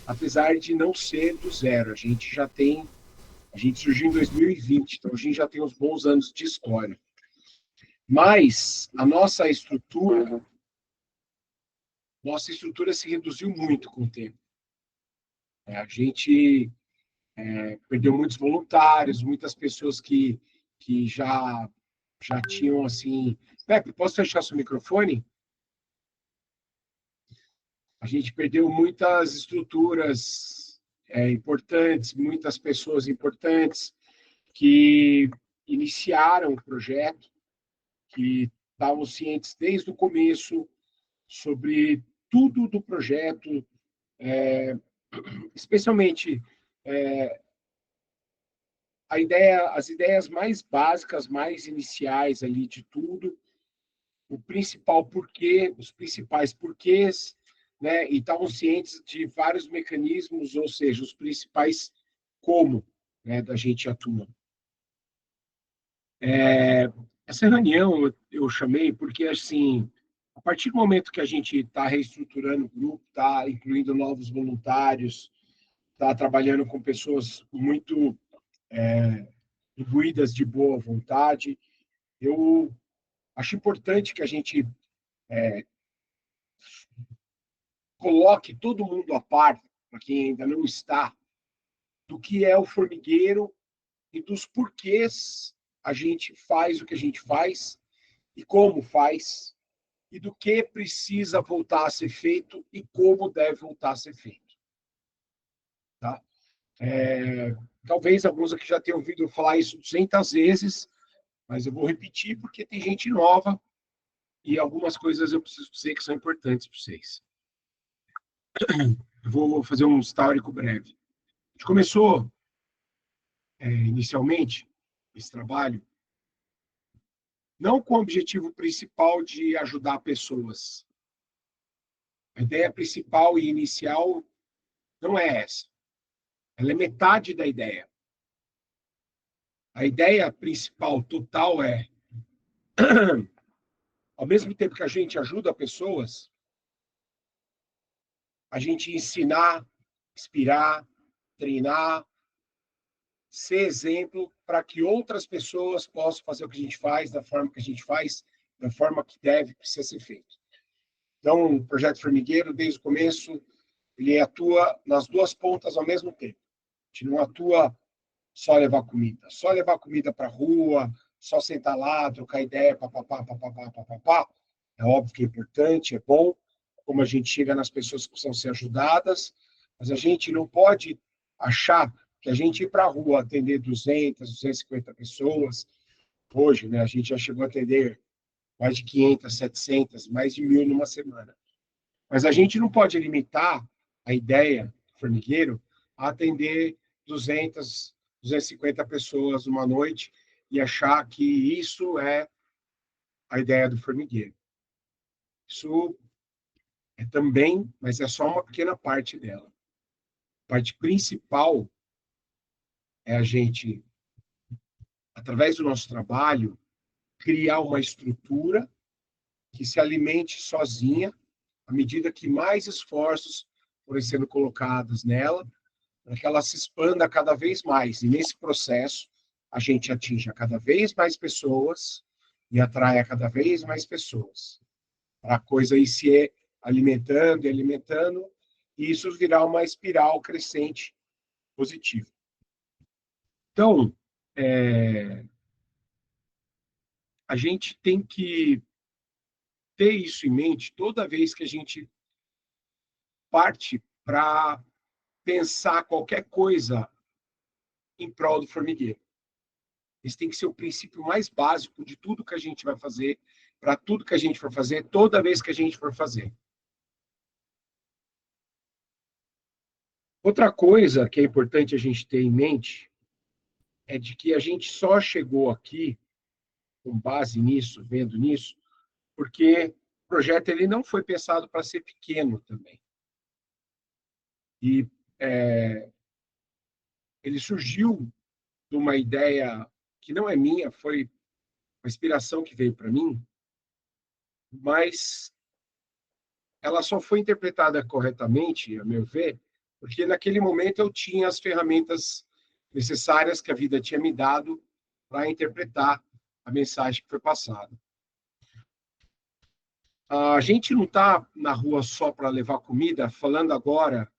apesar de não ser do zero. A gente surgiu em 2020, então a gente já tem uns bons anos de história. Mas a nossa estrutura se reduziu muito com o tempo. A gente perdeu muitos voluntários, muitas pessoas que já tinham assim. Pepe, posso fechar seu microfone? A gente perdeu muitas estruturas importantes, muitas pessoas importantes que iniciaram o projeto, que estavam cientes desde o começo sobre tudo do projeto, especialmente as ideias mais básicas, mais iniciais ali de tudo, o principal porquê, os principais porquês, né? E estavam cientes de vários mecanismos, ou seja, os principais como, né, da gente atua. Essa reunião eu chamei porque, assim, a partir do momento que a gente está reestruturando o grupo, está incluindo novos voluntários, está trabalhando com pessoas muito imbuídas de boa vontade, eu acho importante que a gente coloque todo mundo a par, para quem ainda não está, do que é o formigueiro e dos porquês a gente faz o que a gente faz e como faz, e do que precisa voltar a ser feito e como deve voltar a ser feito. Tá? Talvez alguns aqui já tenham ouvido falar isso 200 vezes, mas eu vou repetir porque tem gente nova e algumas coisas eu preciso dizer que são importantes para vocês. Eu vou fazer um histórico breve. A gente começou, inicialmente, esse trabalho, não com o objetivo principal de ajudar pessoas. A ideia principal e inicial não é essa. Ela é metade da ideia. A ideia principal, total, é, ao mesmo tempo que a gente ajuda pessoas, a gente ensinar, inspirar, treinar, ser exemplo para que outras pessoas possam fazer o que a gente faz, da forma que a gente faz, da forma que deve, precisa ser feito. Então, o Projeto Formigueiro, desde o começo, ele atua nas duas pontas ao mesmo tempo. A gente não atua só levar comida para a rua, só sentar lá, trocar ideia, papapá, papapá, papapá. É óbvio que é importante, é bom, como a gente chega nas pessoas que precisam ser ajudadas, mas a gente não pode achar que a gente ir para a rua atender 200, 250 pessoas, hoje, né, a gente já chegou a atender mais de 500, 700, mais de 1.000 numa semana. Mas a gente não pode limitar a ideia do formigueiro a atender 200, 250 pessoas uma noite e achar que isso é a ideia do formigueiro. Isso é também, mas é só uma pequena parte dela. A parte principal é a gente, através do nosso trabalho, criar uma estrutura que se alimente sozinha, à medida que mais esforços forem sendo colocados nela, para que ela se expanda cada vez mais. E nesse processo, a gente atinja cada vez mais pessoas e atraia cada vez mais pessoas. Para a coisa ir se alimentando e alimentando, e isso virar uma espiral crescente positiva. Então, a gente tem que ter isso em mente toda vez que a gente parte para pensar qualquer coisa em prol do formigueiro. Esse tem que ser o princípio mais básico de tudo que a gente vai fazer, para tudo que a gente for fazer, toda vez que a gente for fazer. Outra coisa que é importante a gente ter em mente é de que a gente só chegou aqui, com base nisso, vendo nisso, porque o projeto ele não foi pensado para ser pequeno também. E ele surgiu de uma ideia que não é minha, foi uma inspiração que veio para mim, mas ela só foi interpretada corretamente, a meu ver, porque naquele momento eu tinha as ferramentas necessárias que a vida tinha me dado para interpretar a mensagem que foi passada. A gente não está na rua só para levar comida, falando agora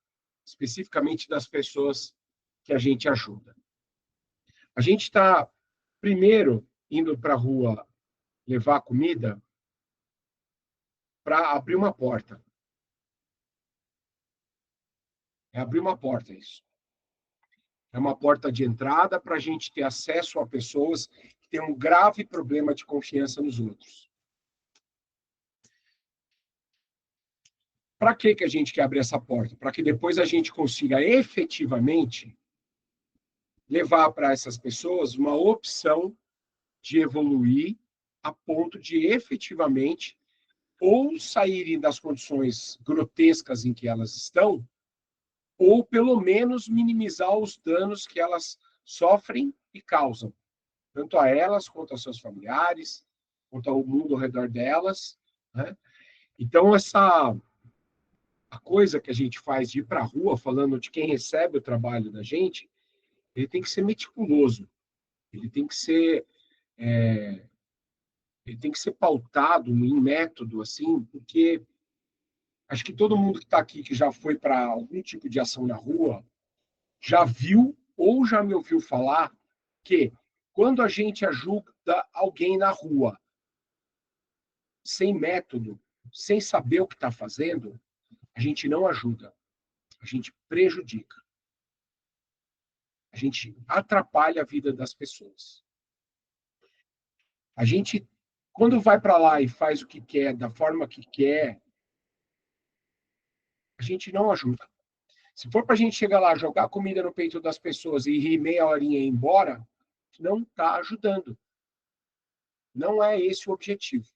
especificamente das pessoas que a gente ajuda. A gente está, primeiro, indo para a rua levar comida para abrir uma porta. É abrir uma porta, isso. É uma porta de entrada para a gente ter acesso a pessoas que têm um grave problema de confiança nos outros. Para que a gente quer abrir essa porta? Para que depois a gente consiga efetivamente levar para essas pessoas uma opção de evoluir a ponto de efetivamente ou saírem das condições grotescas em que elas estão, ou pelo menos minimizar os danos que elas sofrem e causam, tanto a elas quanto aos seus familiares, quanto ao mundo ao redor delas, né? Então, a coisa que a gente faz de ir para a rua, falando de quem recebe o trabalho da gente, ele tem que ser meticuloso, ele tem que ser, ele tem que ser pautado em método, assim, porque acho que todo mundo que está aqui, que já foi para algum tipo de ação na rua, já viu ou já me ouviu falar que quando a gente ajuda alguém na rua, sem método, sem saber o que está fazendo, a gente não ajuda, a gente prejudica, a gente atrapalha a vida das pessoas. A gente, quando vai para lá e faz o que quer, da forma que quer, a gente não ajuda. Se for para a gente chegar lá, jogar comida no peito das pessoas e rir meia horinha e ir embora, não está ajudando. Não é esse o objetivo.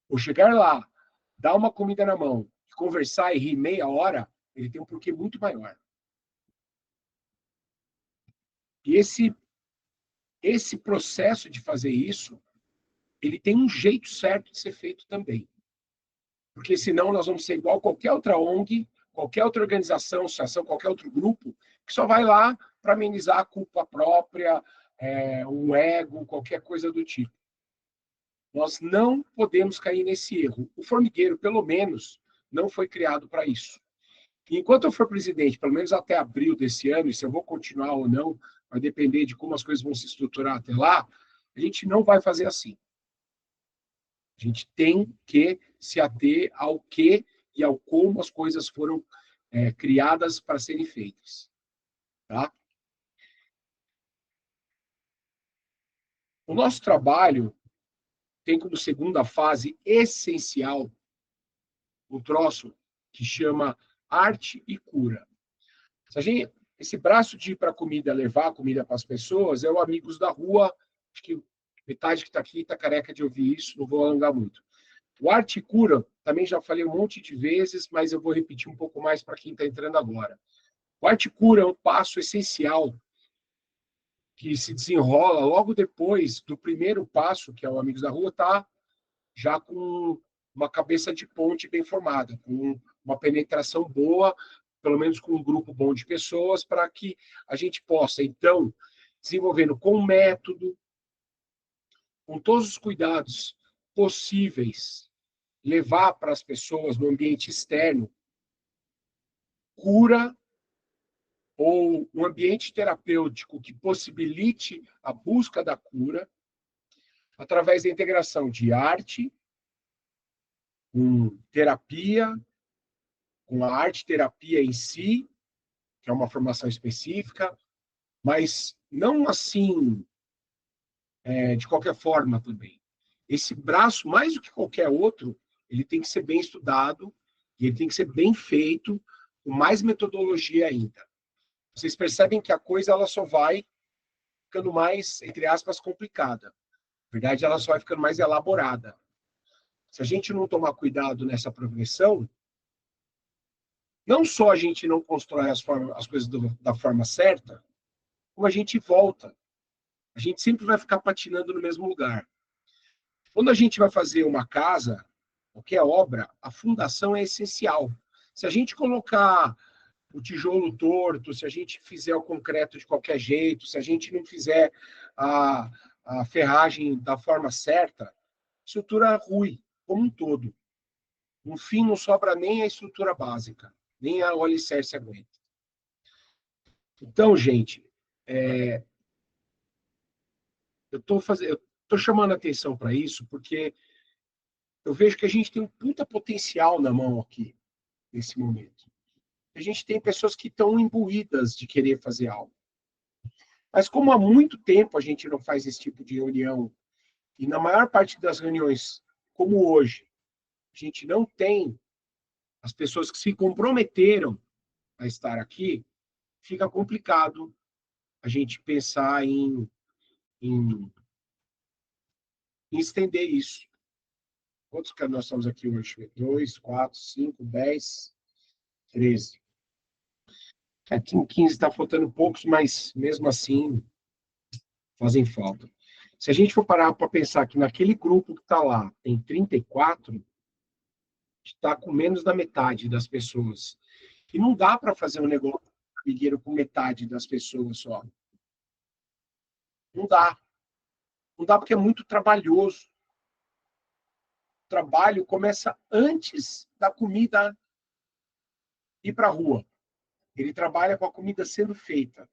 Ou chegar lá, dar uma comida na mão, conversar e rir meia hora, ele tem um porquê muito maior. E esse processo de fazer isso, ele tem um jeito certo de ser feito também. Porque senão nós vamos ser igual qualquer outra ONG, qualquer outra organização, associação, qualquer outro grupo, que só vai lá para amenizar a culpa própria, um ego, qualquer coisa do tipo. Nós não podemos cair nesse erro. O formigueiro, pelo menos, não foi criado para isso. E enquanto eu for presidente, pelo menos até abril desse ano, e se eu vou continuar ou não, vai depender de como as coisas vão se estruturar até lá, a gente não vai fazer assim. A gente tem que se ater ao que e ao como as coisas foram criadas para serem feitas. Tá? O nosso trabalho tem como segunda fase essencial um troço que chama arte e cura. Esse braço de ir para a comida, levar a comida para as pessoas, é o Amigos da Rua, acho que metade que está aqui está careca de ouvir isso, não vou alongar muito. O arte e cura, também já falei um monte de vezes, mas eu vou repetir um pouco mais para quem está entrando agora. O arte e cura é um passo essencial que se desenrola logo depois do primeiro passo, que é o Amigos da Rua, tá já com uma cabeça de ponte bem formada, com uma penetração boa, pelo menos com um grupo bom de pessoas, para que a gente possa, então, desenvolvendo com método, com todos os cuidados possíveis, levar para as pessoas no ambiente externo cura ou um ambiente terapêutico que possibilite a busca da cura através da integração de arte, com terapia, com a arte-terapia em si, que é uma formação específica, mas não assim, de qualquer forma também. Esse braço, mais do que qualquer outro, ele tem que ser bem estudado e ele tem que ser bem feito, com mais metodologia ainda. Vocês percebem que a coisa ela só vai ficando mais, entre aspas, complicada. Na verdade, ela só vai ficando mais elaborada. Se a gente não tomar cuidado nessa progressão, não só a gente não constrói as coisas da forma certa, como a gente volta. A gente sempre vai ficar patinando no mesmo lugar. Quando a gente vai fazer uma casa, qualquer obra, a fundação é essencial. Se a gente colocar o tijolo torto, se a gente fizer o concreto de qualquer jeito, se a gente não fizer a ferragem da forma certa, estrutura ruim, como um todo. No fim, não sobra nem a estrutura básica, nem a alicerce aguenta. Então, gente, eu estou chamando a atenção para isso porque eu vejo que a gente tem um puta potencial na mão aqui, nesse momento. A gente tem pessoas que estão imbuídas de querer fazer algo. Mas como há muito tempo a gente não faz esse tipo de reunião, e na maior parte das reuniões, como hoje, a gente não tem as pessoas que se comprometeram a estar aqui, fica complicado a gente pensar em estender isso. Quantos que nós estamos aqui hoje? 2, 4, 5, 10, 13. Aqui em 15 está faltando poucos, mas mesmo assim fazem falta. Se a gente for parar para pensar que naquele grupo que está lá tem 34, está com menos da metade das pessoas. E não dá para fazer um negócio formigueiro com metade das pessoas só. Não dá. Não dá porque é muito trabalhoso. O trabalho começa antes da comida ir para a rua. Ele trabalha com a comida sendo feita.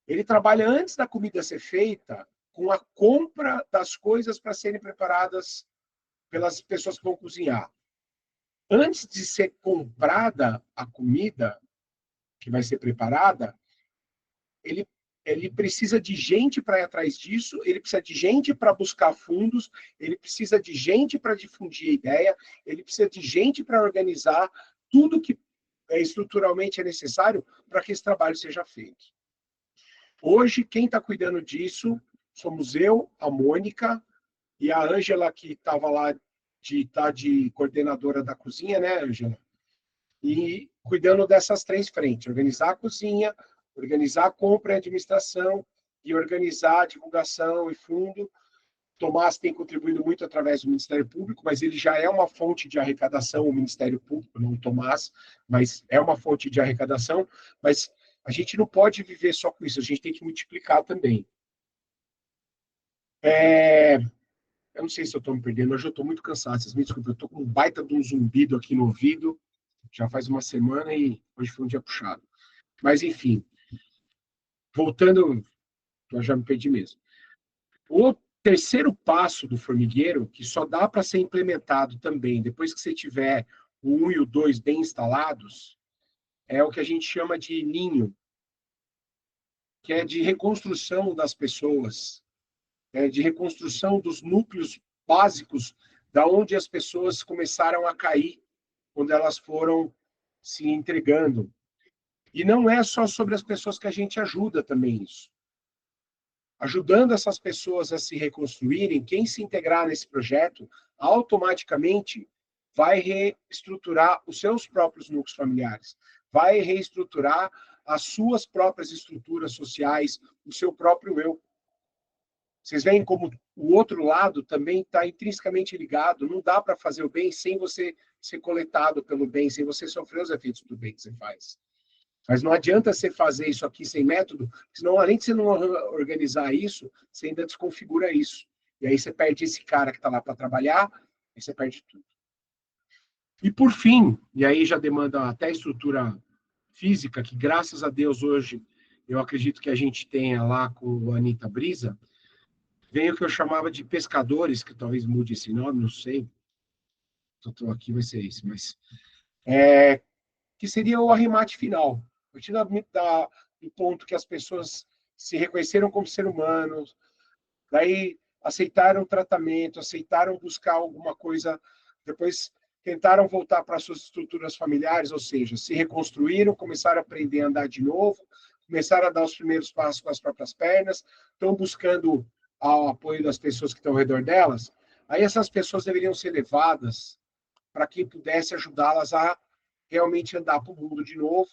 Ele trabalha antes da comida ser feita com a compra das coisas para serem preparadas pelas pessoas que vão cozinhar. Antes de ser comprada a comida que vai ser preparada, ele precisa de gente para ir atrás disso, ele precisa de gente para buscar fundos, ele precisa de gente para difundir a ideia, ele precisa de gente para organizar tudo que estruturalmente é necessário para que esse trabalho seja feito. Hoje, quem está cuidando disso somos eu, a Mônica e a Ângela, que estava lá de coordenadora da cozinha, né, Ângela? E cuidando dessas três frentes: organizar a cozinha, organizar a compra e administração e organizar a divulgação e fundo. Tomás tem contribuído muito através do Ministério Público, mas ele já é uma fonte de arrecadação, o Ministério Público, não o Tomás, mas é uma fonte de arrecadação. Mas a gente não pode viver só com isso, a gente tem que multiplicar também. Eu não sei se eu estou me perdendo, hoje eu estou muito cansado, vocês me desculpem, eu estou com um baita de um zumbido aqui no ouvido, já faz uma semana e hoje foi um dia puxado. Mas, enfim, voltando, eu já me perdi mesmo. O terceiro passo do formigueiro, que só dá para ser implementado também depois que você tiver o 1 e o 2 bem instalados, é o que a gente chama de ninho, que é de reconstrução das pessoas, de reconstrução dos núcleos básicos da onde as pessoas começaram a cair quando elas foram se entregando. E não é só sobre as pessoas que a gente ajuda também isso. Ajudando essas pessoas a se reconstruírem, quem se integrar nesse projeto, automaticamente vai reestruturar os seus próprios núcleos familiares, vai reestruturar as suas próprias estruturas sociais, o seu próprio eu. Vocês veem como o outro lado também está intrinsecamente ligado. Não dá para fazer o bem sem você ser coletado pelo bem, sem você sofrer os efeitos do bem que você faz. Mas não adianta você fazer isso aqui sem método, senão, além de você não organizar isso, você ainda desconfigura isso. E aí você perde esse cara que está lá para trabalhar, e você perde tudo. E por fim, e aí já demanda até estrutura física, que graças a Deus hoje eu acredito que a gente tenha lá com a Anitta Brisa, vem o que eu chamava de pescadores, que talvez mude esse nome, não sei. Estou aqui, vai ser esse, mas que seria o arremate final. A partir do ponto que as pessoas se reconheceram como ser humanos, daí aceitaram o tratamento, aceitaram buscar alguma coisa, depois tentaram voltar para suas estruturas familiares, ou seja, se reconstruíram, começaram a aprender a andar de novo, começaram a dar os primeiros passos com as próprias pernas, estão buscando o apoio das pessoas que estão ao redor delas, aí essas pessoas deveriam ser levadas para quem pudesse ajudá-las a realmente andar para o mundo de novo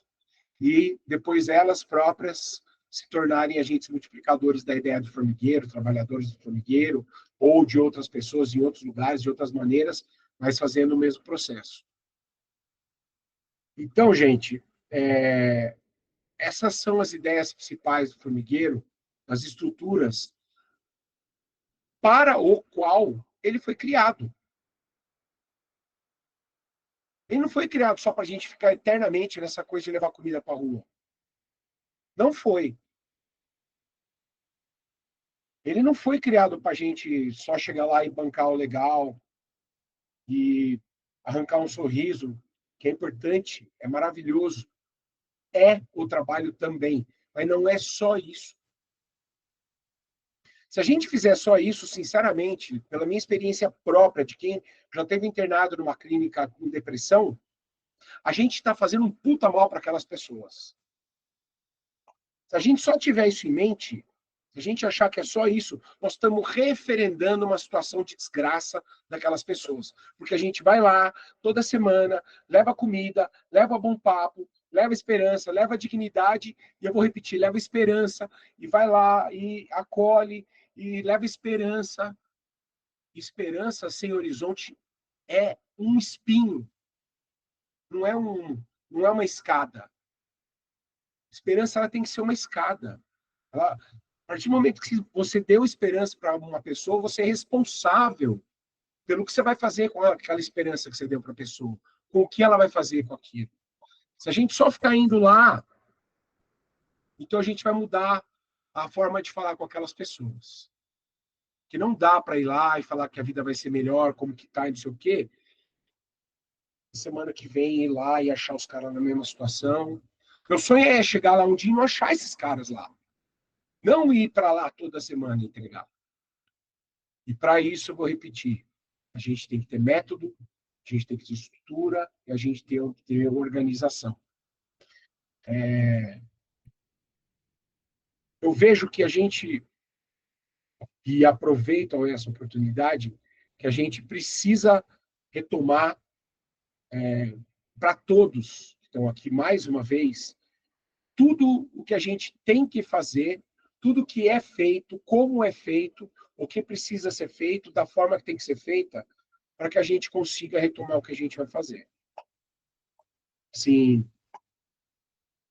e depois elas próprias se tornarem agentes multiplicadores da ideia do formigueiro, trabalhadores do formigueiro, ou de outras pessoas em outros lugares, de outras maneiras, mas fazendo o mesmo processo. Então, gente, Essas são as ideias principais do formigueiro, as estruturas para o qual ele foi criado. Ele não foi criado só para a gente ficar eternamente nessa coisa de levar comida para a rua. Não foi. Ele não foi criado para a gente só chegar lá e bancar o legal e arrancar um sorriso, que é importante, é maravilhoso. É o trabalho também, mas não é só isso. Se a gente fizer só isso, sinceramente, pela minha experiência própria de quem já teve internado numa clínica com depressão, a gente está fazendo um puta mal para aquelas pessoas. Se a gente só tiver isso em mente, se a gente achar que é só isso, nós estamos referendando uma situação de desgraça daquelas pessoas. Porque a gente vai lá toda semana, leva comida, leva bom papo, leva esperança, leva dignidade, e eu vou repetir, leva esperança, e vai lá e acolhe, e leva esperança. Esperança sem horizonte é um espinho, não é uma escada. Esperança ela tem que ser uma escada. A partir do momento que você deu esperança para uma pessoa, você é responsável pelo que você vai fazer com aquela esperança que você deu para a pessoa, com o que ela vai fazer com aquilo. Se a gente só ficar indo lá, então a gente vai mudar a forma de falar com aquelas pessoas. Que não dá para ir lá e falar que a vida vai ser melhor, como que tá, e não sei o quê. Semana que vem ir lá e achar os caras na mesma situação. Meu sonho é chegar lá um dia e não achar esses caras lá. Não ir para lá toda semana entregar. E para isso, eu vou repetir: a gente tem que ter método, a gente tem que ter estrutura e a gente tem que ter organização. Eu vejo que a gente, e aproveita essa oportunidade, que a gente precisa retomar para todos que estão aqui mais uma vez, tudo o que a gente tem que fazer, tudo que é feito, como é feito, o que precisa ser feito, da forma que tem que ser feita, para que a gente consiga retomar o que a gente vai fazer. Sim,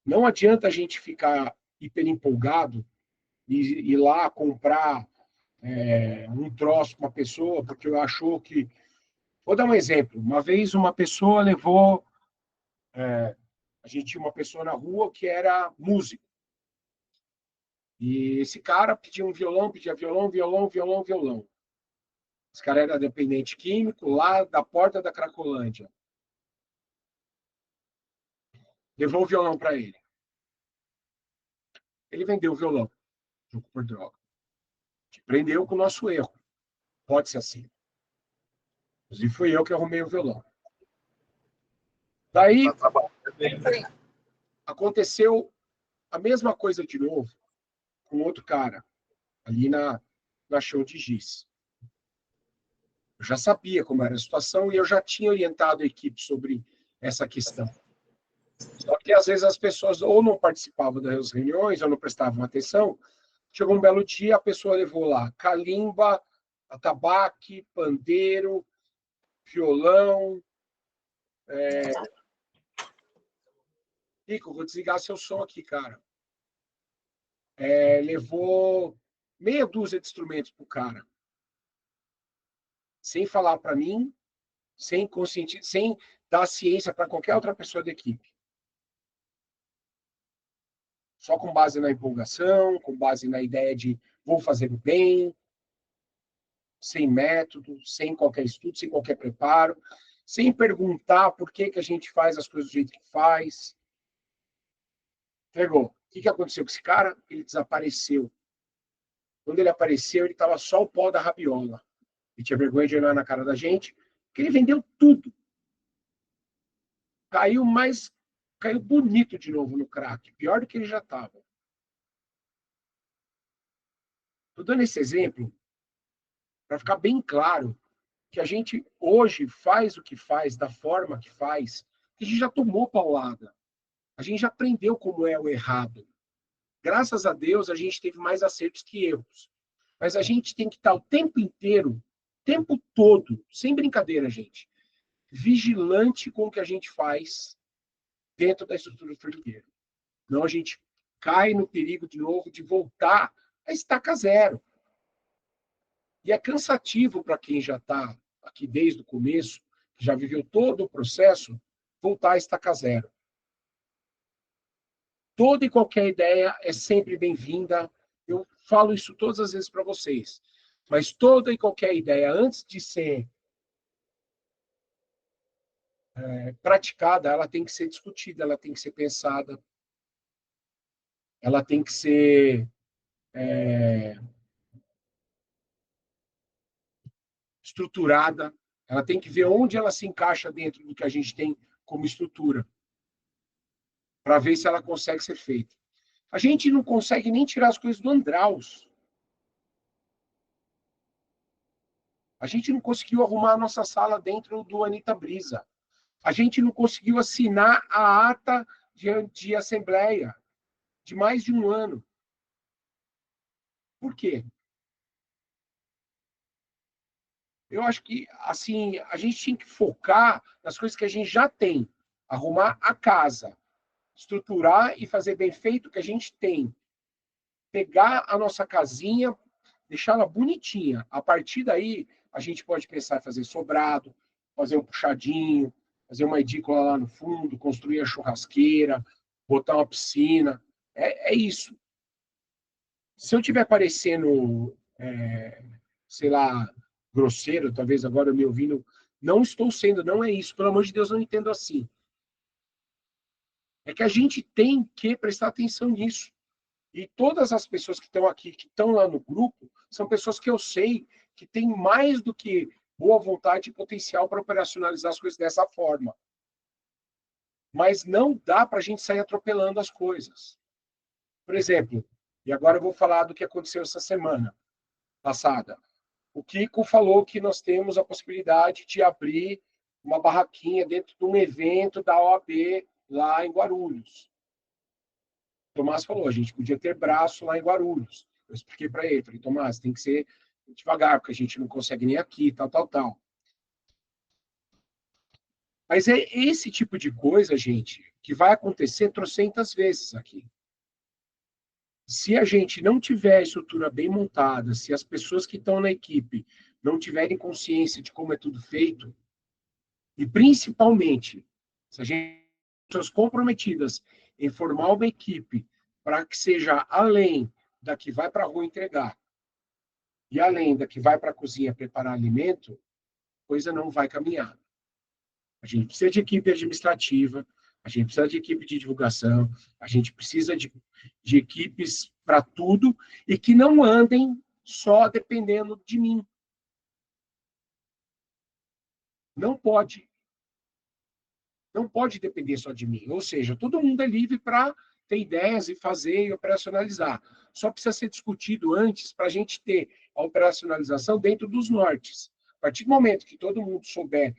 não adianta a gente ficar hiper empolgado e ir lá comprar um troço com uma pessoa, porque eu achou que. Vou dar um exemplo. Uma vez uma pessoa levou. A gente tinha uma pessoa na rua que era músico. E esse cara pedia um violão, pedia violão, violão, violão, violão. Esse cara era dependente químico lá da porta da Cracolândia. Levou o violão para ele. Ele vendeu o violão, junto por droga. Te prendeu com o nosso erro. Pode ser assim. Inclusive, fui eu que arrumei o violão. Daí, aconteceu a mesma coisa de novo com outro cara, ali na show de giz. Eu já sabia como era a situação e eu já tinha orientado a equipe sobre essa questão. Só que, às vezes, as pessoas ou não participavam das reuniões ou não prestavam atenção. Chegou um belo dia, a pessoa levou lá calimba, atabaque, pandeiro, violão. Rico, vou desligar seu som aqui, cara. Levou meia dúzia de instrumentos pro cara. Sem falar para mim, sem dar ciência para qualquer outra pessoa da equipe. Só com base na empolgação, com base na ideia de vou fazer o bem, sem método, sem qualquer estudo, sem qualquer preparo, sem perguntar por que a gente faz as coisas do jeito que faz. Entregou. O que aconteceu com esse cara? Ele desapareceu. Quando ele apareceu, ele estava só o pó da rabiola. Ele tinha vergonha de olhar na cara da gente, porque ele vendeu tudo. Caiu bonito de novo no crack, pior do que ele já estava. Estou dando esse exemplo para ficar bem claro que a gente hoje faz o que faz, da forma que faz, que a gente já tomou paulada. A gente já aprendeu como é o errado. Graças a Deus, a gente teve mais acertos que erros. Mas a gente tem que estar o tempo inteiro, o tempo todo, sem brincadeira, gente, vigilante com o que a gente faz, dentro da estrutura do formigueiro. Senão a gente cai no perigo de novo de voltar a estaca zero. E é cansativo para quem já está aqui desde o começo, que já viveu todo o processo, voltar a estaca zero. Toda e qualquer ideia é sempre bem-vinda. Eu falo isso todas as vezes para vocês. Mas toda e qualquer ideia, antes de ser praticada, ela tem que ser discutida, ela tem que ser pensada, ela tem que ser estruturada, ela tem que ver onde ela se encaixa dentro do que a gente tem como estrutura, para ver se ela consegue ser feita. A gente não consegue nem tirar as coisas do Andraus. A gente não conseguiu arrumar a nossa sala dentro do Anitta Brisa. A gente não conseguiu assinar a ata de assembleia de mais de um ano. Por quê? Eu acho que, assim, a gente tinha que focar nas coisas que a gente já tem. Arrumar a casa, estruturar e fazer bem feito o que a gente tem. Pegar a nossa casinha, deixá-la bonitinha. A partir daí, a gente pode pensar em fazer sobrado, fazer um puxadinho, fazer uma edícula lá no fundo, construir a churrasqueira, botar uma piscina. É isso. Se eu estiver parecendo, sei lá, grosseiro, talvez agora me ouvindo, não estou sendo, não é isso. Pelo amor de Deus, não entendo assim. É que a gente tem que prestar atenção nisso. E todas as pessoas que estão aqui, que estão lá no grupo, são pessoas que eu sei que têm mais do que boa vontade e potencial para operacionalizar as coisas dessa forma. Mas não dá para a gente sair atropelando as coisas. Por exemplo, e agora eu vou falar do que aconteceu essa semana passada. O Kiko falou que nós temos a possibilidade de abrir uma barraquinha dentro de um evento da OAB lá em Guarulhos. O Tomás falou, a gente podia ter braço lá em Guarulhos. Eu expliquei para ele, falei, Tomás, tem que ser devagar, porque a gente não consegue nem aqui, tal, tal, tal. Mas é esse tipo de coisa, gente, que vai acontecer trocentas vezes aqui. Se a gente não tiver a estrutura bem montada, se as pessoas que estão na equipe não tiverem consciência de como é tudo feito, e principalmente, se a gente pessoas comprometidas em formar uma equipe para que seja além da que vai para a rua entregar e além da que vai para a cozinha preparar alimento, a coisa não vai caminhar. A gente precisa de equipe administrativa, a gente precisa de equipe de divulgação, a gente precisa de equipes para tudo e que não andem só dependendo de mim. Não pode. Não pode depender só de mim. Ou seja, todo mundo é livre para ter ideias e fazer e operacionalizar. Só precisa ser discutido antes para a gente ter a operacionalização dentro dos nortes. A partir do momento que todo mundo souber,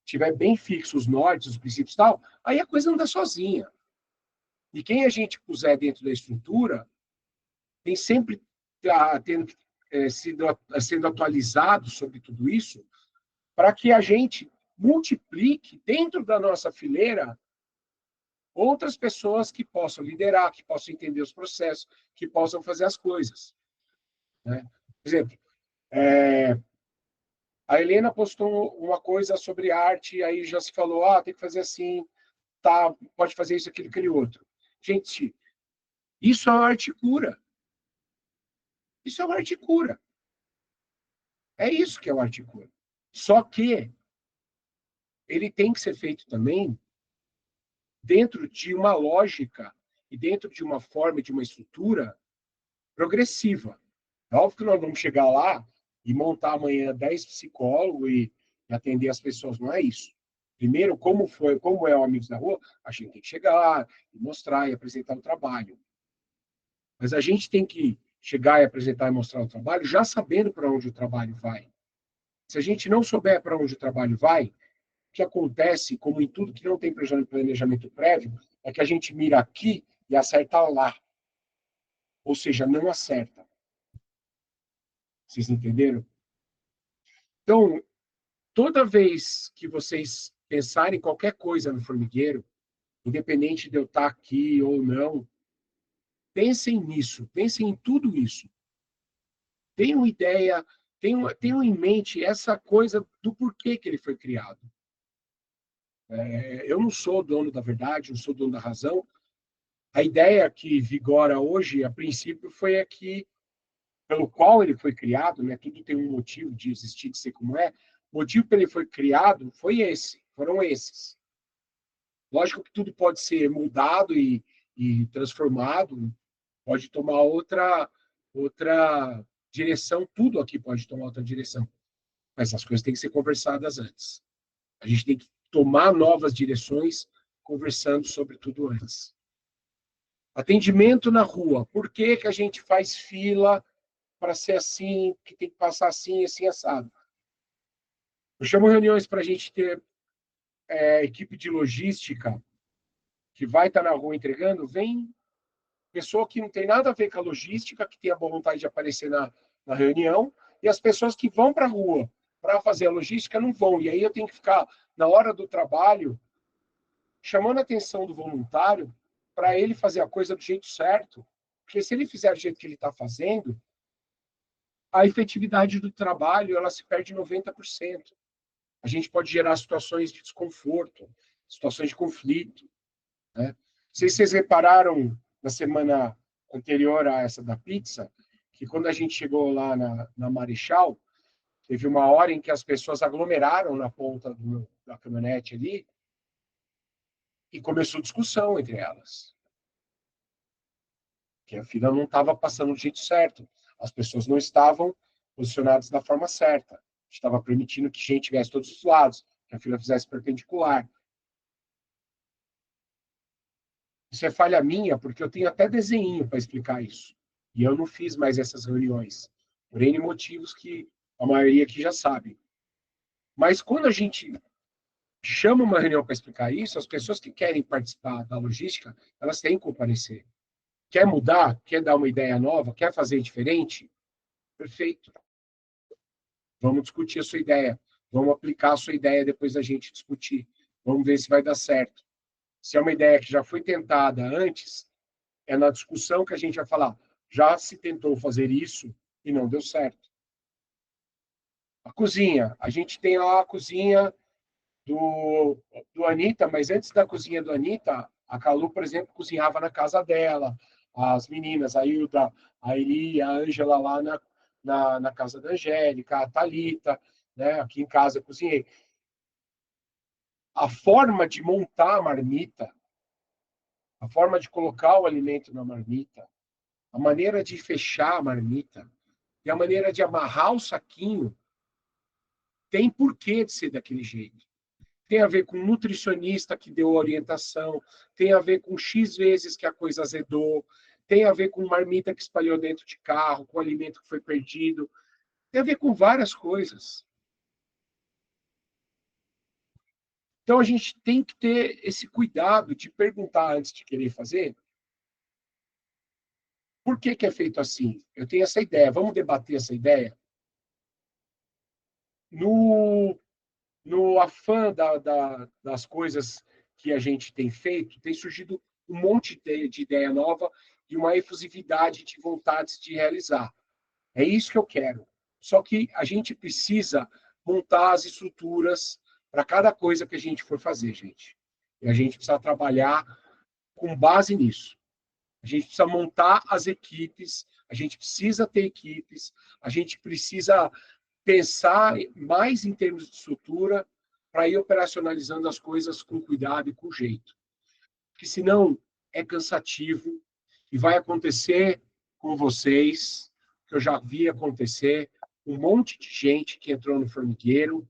tiver bem fixo os nortes, os princípios e tal, aí a coisa anda sozinha. E quem a gente puser dentro da estrutura tem sempre tendo, sendo atualizado sobre tudo isso para que a gente multiplique dentro da nossa fileira outras pessoas que possam liderar, que possam entender os processos, que possam fazer as coisas. Né? Por exemplo, a Helena postou uma coisa sobre arte, aí já se falou, tem que fazer assim, tá, pode fazer isso, aquilo, aquele outro. Gente, isso é uma arte cura. Isso é uma arte cura. É isso que é uma arte cura. Só que ele tem que ser feito também dentro de uma lógica e dentro de uma forma, de uma estrutura progressiva. É óbvio que nós vamos chegar lá e montar amanhã 10 psicólogos e atender as pessoas, não é isso. Primeiro, como é o Amigos da Rua, a gente tem que chegar lá e mostrar e apresentar o trabalho. Mas a gente tem que chegar e apresentar e mostrar o trabalho já sabendo para onde o trabalho vai. Se a gente não souber para onde o trabalho vai, o que acontece, como em tudo que não tem planejamento prévio, é que a gente mira aqui e acerta lá. Ou seja, não acerta. Vocês entenderam? Então, toda vez que vocês pensarem em qualquer coisa no formigueiro, independente de eu estar aqui ou não, pensem nisso, pensem em tudo isso. Tenham ideia, tenham em mente essa coisa do porquê que ele foi criado. Eu não sou dono da verdade, não sou dono da razão. A ideia que vigora hoje, a princípio, foi a que, pelo qual ele foi criado, né? Tudo tem um motivo de existir, de ser como é. O motivo que ele foi criado foi esse, foram esses. Lógico que tudo pode ser mudado e transformado, pode tomar outra direção, tudo aqui pode tomar outra direção. Mas as coisas têm que ser conversadas antes. A gente tem que tomar novas direções conversando sobre tudo antes. Atendimento na rua. Por que que a gente faz fila para ser assim, que tem que passar assim, assim, assado? Eu chamo reuniões para a gente ter equipe de logística que vai estar na rua entregando, vem pessoa que não tem nada a ver com a logística, que tem a boa vontade de aparecer na reunião, e as pessoas que vão para a rua para fazer a logística não vão. E aí eu tenho que ficar, na hora do trabalho, chamando a atenção do voluntário para ele fazer a coisa do jeito certo. Porque se ele fizer do jeito que ele está fazendo, a efetividade do trabalho ela se perde 90%. A gente pode gerar situações de desconforto, situações de conflito. Né? Não sei se vocês repararam na semana anterior a essa da pizza, que quando a gente chegou lá na Marechal, teve uma hora em que as pessoas aglomeraram na ponta da caminhonete ali e começou discussão entre elas. Que a fila não estava passando do jeito certo. As pessoas não estavam posicionadas da forma certa. Estava permitindo que gente tivesse todos os lados, que a fila fizesse perpendicular. Isso é falha minha, porque eu tenho até desenho para explicar isso. E eu não fiz mais essas reuniões. Por N motivos que a maioria aqui já sabe. Mas quando a gente chama uma reunião para explicar isso, as pessoas que querem participar da logística, elas têm que comparecer. Quer mudar? Quer dar uma ideia nova? Quer fazer diferente? Perfeito. Vamos discutir a sua ideia. Vamos aplicar a sua ideia depois da gente discutir. Vamos ver se vai dar certo. Se é uma ideia que já foi tentada antes, é na discussão que a gente vai falar. Já se tentou fazer isso e não deu certo. A cozinha. A gente tem lá a cozinha do Anitta, mas antes da cozinha do Anitta, a Calu, por exemplo, cozinhava na casa dela. As meninas, a Hilda, a Eli, a Ângela lá na casa da Angélica, a Thalita, né? Aqui em casa eu cozinhei. A forma de montar a marmita, a forma de colocar o alimento na marmita, a maneira de fechar a marmita e a maneira de amarrar o saquinho tem porquê de ser daquele jeito. Tem a ver com um nutricionista que deu orientação, tem a ver com X vezes que a coisa azedou, tem a ver com marmita que espalhou dentro de carro, com alimento que foi perdido, tem a ver com várias coisas. Então a gente tem que ter esse cuidado de perguntar antes de querer fazer por que que é feito assim. Eu tenho essa ideia, vamos debater essa ideia? No, no afã das coisas que a gente tem feito, tem surgido um monte de ideia nova e uma efusividade de vontades de realizar. É isso que eu quero. Só que a gente precisa montar as estruturas para cada coisa que a gente for fazer, gente. E a gente precisa trabalhar com base nisso. A gente precisa montar as equipes, a gente precisa ter equipes, a gente precisa pensar mais em termos de estrutura para ir operacionalizando as coisas com cuidado e com jeito. Porque senão é cansativo e vai acontecer com vocês, que eu já vi acontecer, um monte de gente que entrou no formigueiro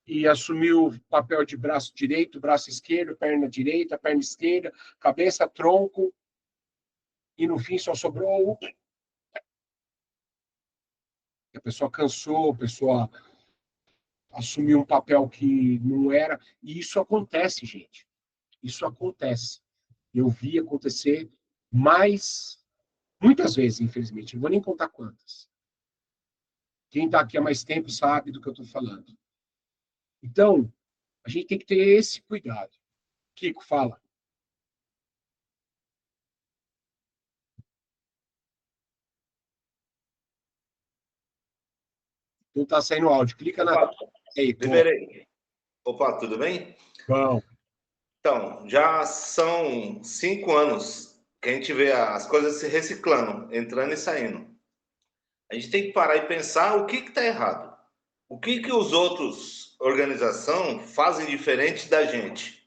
e assumiu o papel de braço direito, braço esquerdo, perna direita, perna esquerda, cabeça, tronco, e no fim só sobrou a pessoa cansou, a pessoa assumiu um papel que não era. E isso acontece, gente. Isso acontece. Eu vi acontecer muitas vezes, infelizmente. Não vou nem contar quantas. Quem está aqui há mais tempo sabe do que eu estou falando. Então, a gente tem que ter esse cuidado. Kiko, fala. Não está saindo áudio. Clica na... Aí, liberei. Opa, tudo bem? Bom. Então, já são 5 anos que a gente vê as coisas se reciclando, entrando e saindo. A gente tem que parar e pensar o que está errado. O que os outros organizações fazem diferente da gente?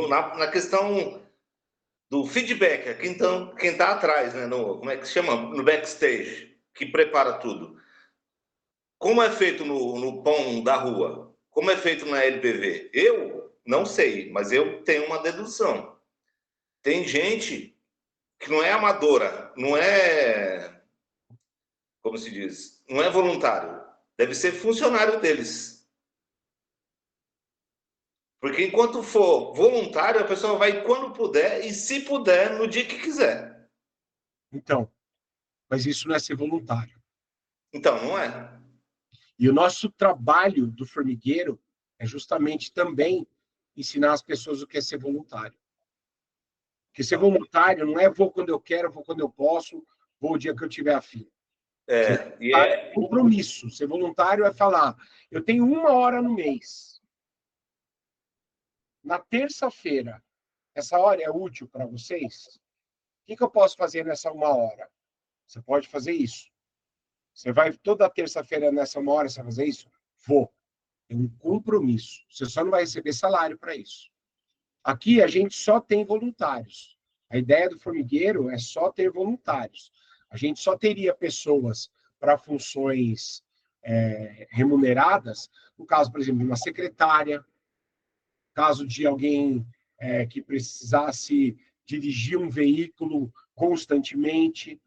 Na questão do feedback, aqui então, quem está atrás, né, como é que se chama? No backstage, que prepara tudo. Como é feito no pão da rua? Como é feito na LBV? Eu não sei, mas eu tenho uma dedução. Tem gente que não é amadora, não é, como se diz, não é voluntário. Deve ser funcionário deles. Porque enquanto for voluntário, a pessoa vai quando puder e, se puder, no dia que quiser. Então, mas isso não é ser voluntário. Então, não é. E o nosso trabalho do formigueiro é justamente também ensinar as pessoas o que é ser voluntário. Porque ser voluntário não é vou quando eu quero, vou quando eu posso, vou o dia que eu tiver afim. É compromisso. Ser voluntário é falar, eu tenho 1 hora no mês. Na terça-feira, essa hora é útil para vocês? O que eu posso fazer nessa 1 hora? Você pode fazer isso. Você vai toda terça-feira nessa 1 hora, você vai fazer isso? Vou. É um compromisso. Você só não vai receber salário para isso. Aqui a gente só tem voluntários. A ideia do formigueiro é só ter voluntários. A gente só teria pessoas para funções remuneradas, no caso, por exemplo, de uma secretária, caso de alguém que precisasse dirigir um veículo constantemente,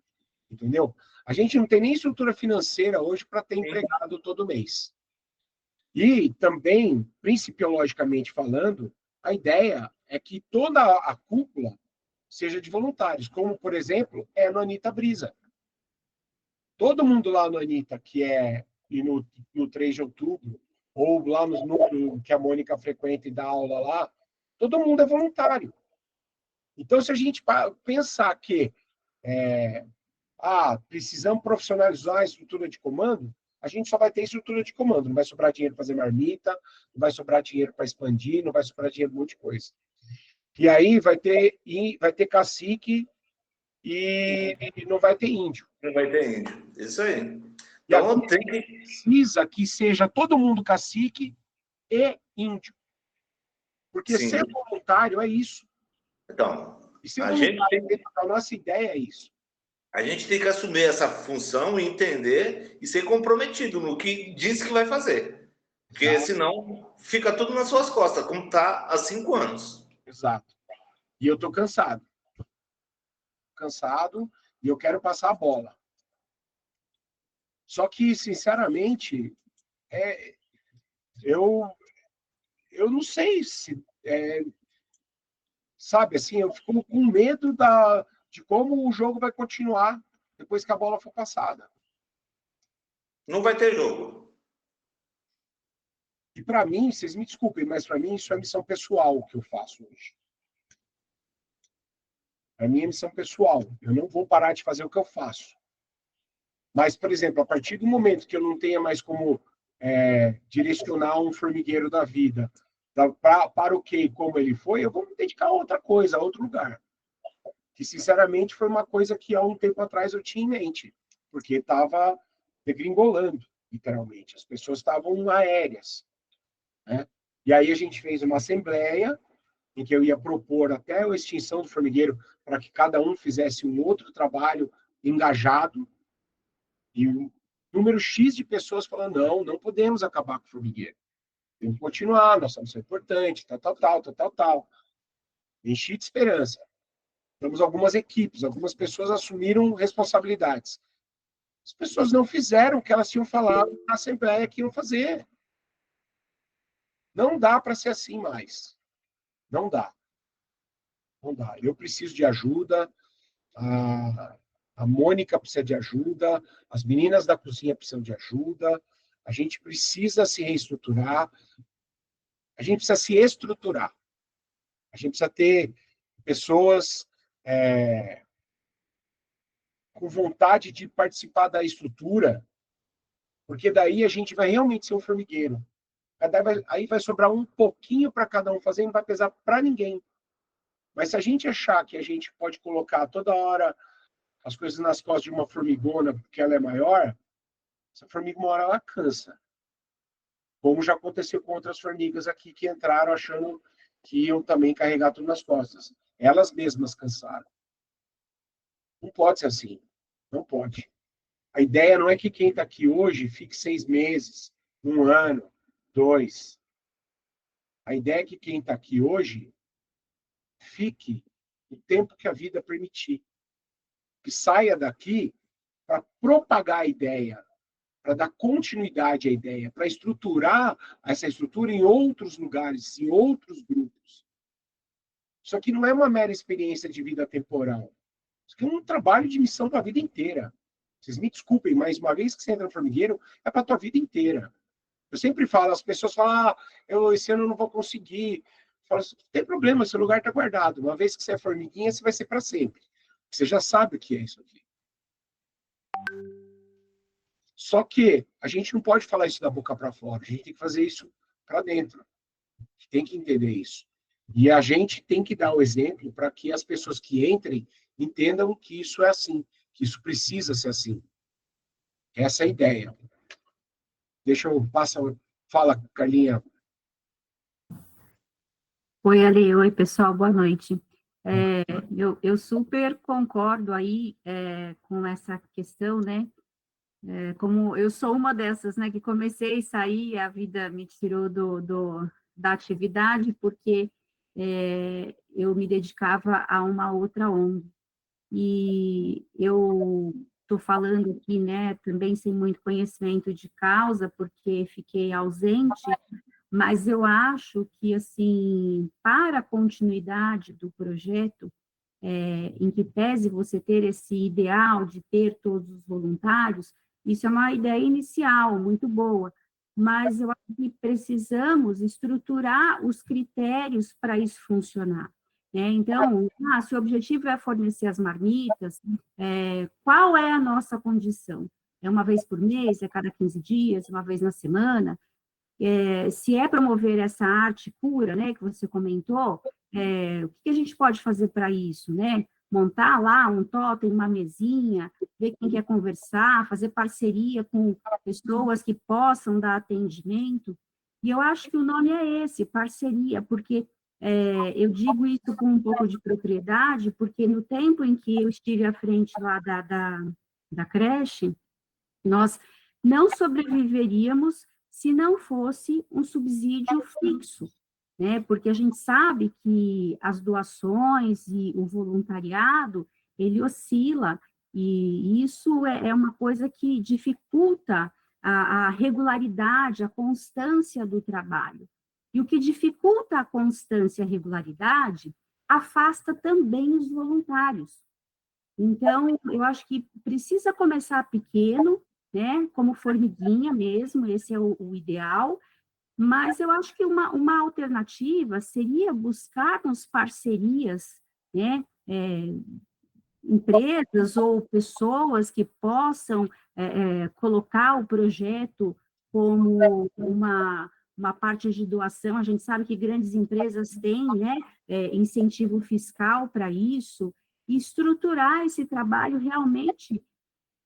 entendeu? A gente não tem nem estrutura financeira hoje para ter empregado todo mês. E também, principiologicamente falando, a ideia é que toda a cúpula seja de voluntários, como, por exemplo, é no Anitta Brisa. Todo mundo lá no Anitta, que é no 3 de outubro, ou lá nos núcleos que a Mônica frequenta e dá aula lá, todo mundo é voluntário. Então, se a gente pensar que precisamos profissionalizar a estrutura de comando, a gente só vai ter estrutura de comando, não vai sobrar dinheiro para fazer marmita, não vai sobrar dinheiro para expandir, não vai sobrar dinheiro para um monte de coisa. E aí vai ter cacique e não vai ter índio. Não vai ter índio. Isso aí. Então, precisa que seja todo mundo cacique e índio. Porque Sim. ser voluntário é isso. Então, E ser voluntário dentro da nossa ideia é isso. A gente tem que assumir essa função e entender e ser comprometido no que diz que vai fazer. Porque Exato. senão fica tudo nas suas costas, como está há 5 anos. Exato. E eu estou cansado. Cansado e eu quero passar a bola. Só que, sinceramente, eu não sei se... sabe, assim, eu fico com medo de como o jogo vai continuar depois que a bola for passada. Não vai ter jogo. E para mim, vocês me desculpem, mas para mim isso é missão pessoal que eu faço hoje. Para mim é missão pessoal. Eu não vou parar de fazer o que eu faço. Mas, por exemplo, a partir do momento que eu não tenha mais como direcionar um formigueiro da vida para o que e como ele foi, eu vou me dedicar a outra coisa, a outro lugar. Que, sinceramente, foi uma coisa que há um tempo atrás eu tinha em mente, porque estava degringolando, literalmente. As pessoas estavam aéreas. Né? E aí a gente fez uma assembleia em que eu ia propor até a extinção do formigueiro para que cada um fizesse um outro trabalho engajado, e um número X de pessoas falando, não podemos acabar com o formigueiro. Temos que continuar, nossa missão é importante, tal. Enchi de esperança. Temos algumas equipes, algumas pessoas assumiram responsabilidades. As pessoas não fizeram o que elas tinham falado na Assembleia que iam fazer. Não dá para ser assim mais. Não dá. Não dá. Eu preciso de ajuda, a Mônica precisa de ajuda, as meninas da cozinha precisam de ajuda, a gente precisa se reestruturar, a gente precisa se estruturar. A gente precisa ter pessoas com vontade de participar da estrutura, porque daí a gente vai realmente ser um formigueiro. Aí vai sobrar um pouquinho para cada um fazer, não vai pesar para ninguém. Mas se a gente achar que a gente pode colocar toda hora as coisas nas costas de uma formigona, porque ela é maior, essa formiga uma hora ela cansa. Como já aconteceu com outras formigas aqui que entraram achando que iam também carregar tudo nas costas. Elas mesmas cansaram. Não pode ser assim. Não pode. A ideia não é que quem está aqui hoje fique 6 meses, 1 ano, 2. A ideia é que quem está aqui hoje fique o tempo que a vida permitir. Que saia daqui para propagar a ideia, para dar continuidade à ideia, para estruturar essa estrutura em outros lugares, em outros grupos. Isso aqui não é uma mera experiência de vida temporal. Isso aqui é um trabalho de missão para a vida inteira. Vocês me desculpem, mas uma vez que você entra no formigueiro, é para a tua vida inteira. Eu sempre falo, as pessoas falam, esse ano eu não vou conseguir. Eu falo, não tem problema, seu lugar está guardado. Uma vez que você é formiguinha, você vai ser para sempre. Você já sabe o que é isso aqui. Só que a gente não pode falar isso da boca para fora, a gente tem que fazer isso para dentro. A gente tem que entender isso. E a gente tem que dar o exemplo para que as pessoas que entrem entendam que isso é assim, que isso precisa ser assim. Essa é a ideia. Deixa eu passar. Fala, Carlinha. Oi, Ale. Oi, pessoal. Boa noite. Eu super concordo aí com essa questão, né? Como eu sou uma dessas, né, que comecei a sair, a vida me tirou da atividade, porque eu me dedicava a uma outra ONG. E eu estou falando aqui, né, também sem muito conhecimento de causa, porque fiquei ausente, mas eu acho que, assim, para a continuidade do projeto, em que pese você ter esse ideal de ter todos os voluntários, isso é uma ideia inicial, muito boa, mas eu acho que precisamos estruturar os critérios para isso funcionar. Então, se o objetivo é fornecer as marmitas, qual é a nossa condição? É uma vez por mês, é cada 15 dias, uma vez na semana? Se é promover essa arte pura, né, que você comentou, o que a gente pode fazer para isso, né? Montar lá um totem, uma mesinha, ver quem quer conversar, fazer parceria com pessoas que possam dar atendimento. E eu acho que o nome é esse, parceria, porque eu digo isso com um pouco de propriedade, porque no tempo em que eu estive à frente lá da creche, nós não sobreviveríamos se não fosse um subsídio fixo, né? Porque a gente sabe que as doações e o voluntariado, ele oscila, e isso é uma coisa que dificulta a regularidade, a constância do trabalho. E o que dificulta a constância e a regularidade afasta também os voluntários. Então, eu acho que precisa começar pequeno, né, como formiguinha mesmo, esse é o ideal, mas eu acho que uma alternativa seria buscarmos parcerias, né, empresas ou pessoas que possam colocar o projeto como uma parte de doação. A gente sabe que grandes empresas têm, né, incentivo fiscal para isso, e estruturar esse trabalho realmente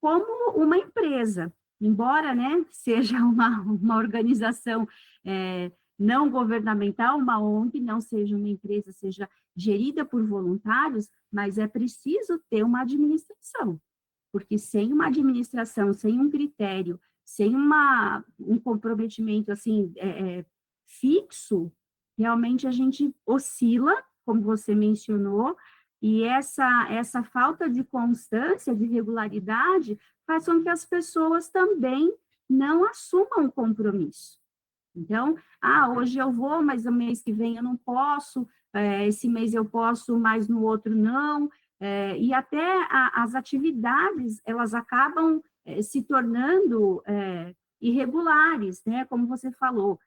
como uma empresa, embora, né, seja uma organização não governamental, uma ONG, não seja uma empresa, seja gerida por voluntários, mas é preciso ter uma administração, porque sem uma administração, sem um critério, sem um comprometimento, assim, fixo, realmente a gente oscila, como você mencionou, e essa falta de constância, de regularidade, faz com que as pessoas também não assumam o compromisso. Então, hoje eu vou, mas o mês que vem eu não posso, esse mês eu posso, mas no outro não, e até as atividades, elas acabam se tornando irregulares, né? Como você falou,